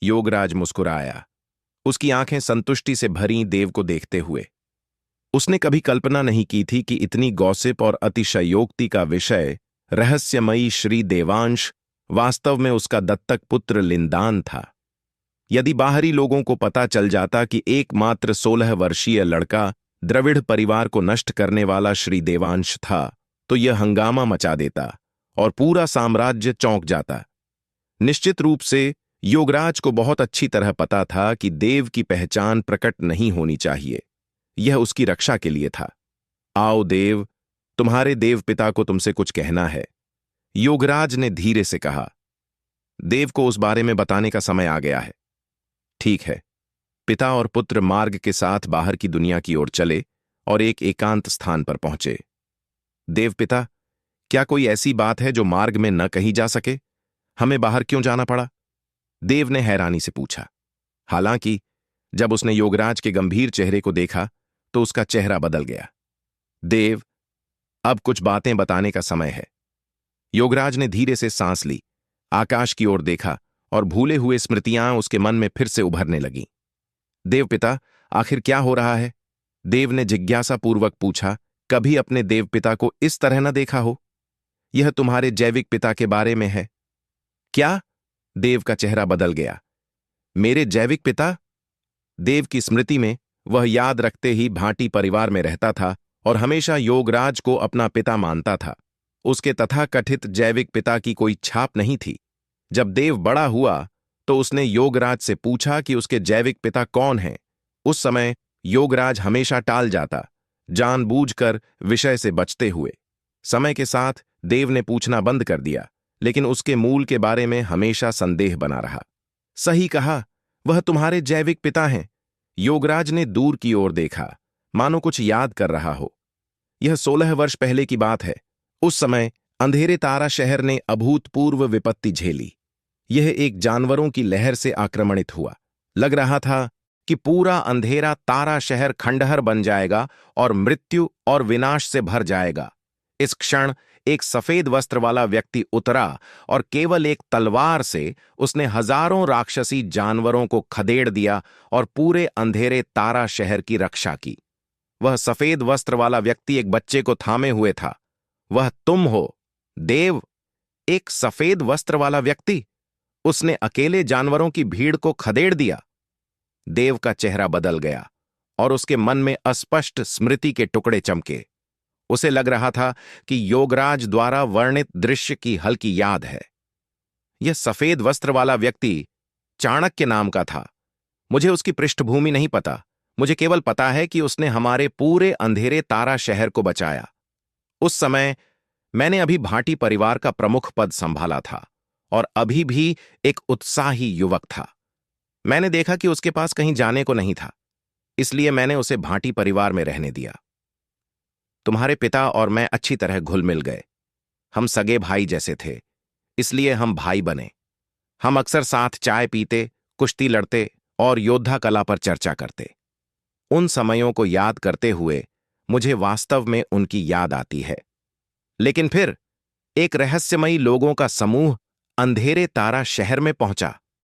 योगराज मुस्कुराया, उसकी आंखें संतुष्टि से भरी देव को देखते हुए। उसने कभी कल्पना नहीं की थी कि इतनी गॉसिप और अतिशयोक्ति का विषय रहस्यमयी श्री देवांश वास्तव में उसका दत्तक पुत्र लिंदान था। यदि बाहरी लोगों को पता चल जाता कि एकमात्र 16 वर्षीय लड़का द्रविड़ परिवार को नष्ट करने वाला श्री देवांश था, तो यह हंगामा मचा देता और पूरा साम्राज्य चौंक जाता। निश्चित रूप से योगराज को बहुत अच्छी तरह पता था कि देव की पहचान प्रकट नहीं होनी चाहिए। यह उसकी रक्षा के लिए था। आओ देव, तुम्हारे देवपिता को तुमसे कुछ कहना है, योगराज ने धीरे से कहा। देव को उस बारे में बताने का समय आ गया है। ठीक है। पिता और पुत्र मार्ग के साथ बाहर की दुनिया की ओर चले और एक एकांत स्थान पर पहुंचे। देवपिता, क्या कोई ऐसी बात है जो मार्ग में न कही जा सके? हमें बाहर क्यों जाना पड़ा? देव ने हैरानी से पूछा। हालांकि जब उसने योगराज के गंभीर चेहरे को देखा तो उसका चेहरा बदल गया। देव, अब कुछ बातें बताने का समय है। योगराज ने धीरे से सांस ली, आकाश की ओर देखा और भूले हुए स्मृतियां उसके मन में फिर से उभरने लगीं। देवपिता, आखिर क्या हो रहा है? देव ने जिज्ञासापूर्वक पूछा। कभी अपने देवपिता को इस तरह न देखा हो। यह तुम्हारे जैविक पिता के बारे में है। क्या? देव का चेहरा बदल गया। मेरे जैविक पिता? देव की स्मृति में वह याद रखते ही भाटी परिवार में रहता था और हमेशा योगराज को अपना पिता मानता था। उसके तथाकथित जैविक पिता की कोई छाप नहीं थी। जब देव बड़ा हुआ तो उसने योगराज से पूछा कि उसके जैविक पिता कौन हैं। उस समय योगराज हमेशा टाल जाता, जानबूझकर विषय से बचते हुए। समय के साथ देव ने पूछना बंद कर दिया, लेकिन उसके मूल के बारे में हमेशा संदेह बना रहा। सही कहा, वह तुम्हारे जैविक पिता हैं। योगराज ने दूर की ओर देखा, मानो कुछ याद कर रहा हो। यह 16 वर्ष पहले की बात है। उस समय अंधेरे तारा शहर ने अभूतपूर्व विपत्ति झेली। यह एक जानवरों की लहर से आक्रमणित हुआ। लग रहा था कि पूरा अंधेरा तारा शहर खंडहर बन जाएगा और मृत्यु और विनाश से भर जाएगा। इस क्षण एक सफेद वस्त्र वाला व्यक्ति उतरा और केवल एक तलवार से उसने हजारों राक्षसी जानवरों को खदेड़ दिया और पूरे अंधेरे तारा शहर की रक्षा की। वह सफेद वस्त्र वाला व्यक्ति एक बच्चे को थामे हुए था। वह तुम हो, देव। एक सफेद वस्त्र वाला व्यक्ति, उसने अकेले जानवरों की भीड़ को खदेड़ दिया। देव का चेहरा बदल गया और उसके मन में अस्पष्ट स्मृति के टुकड़े चमके। उसे लग रहा था कि योगराज द्वारा वर्णित दृश्य की हल्की याद है। यह सफेद वस्त्र वाला व्यक्ति चाणक्य नाम का था। मुझे उसकी पृष्ठभूमि नहीं पता। मुझे केवल पता है कि उसने हमारे पूरे अंधेरे तारा शहर को बचाया। उस समय मैंने अभी भाटी परिवार का प्रमुख पद संभाला था और अभी भी एक उत्साही युवक था। मैंने देखा कि उसके पास कहीं जाने को नहीं था, इसलिए मैंने उसे भाटी परिवार में रहने दिया। तुम्हारे पिता और मैं अच्छी तरह घुल मिल गए। हम सगे भाई जैसे थे, इसलिए हम भाई बने। हम अक्सर साथ चाय पीते, कुश्ती लड़ते और योद्धा कला पर चर्चा करते। उन समयों को याद करते हुए मुझे वास्तव में उनकी याद आती है। लेकिन फिर एक रहस्यमयी लोगों का समूह अंधेरे तारा शहर में पहुंचा।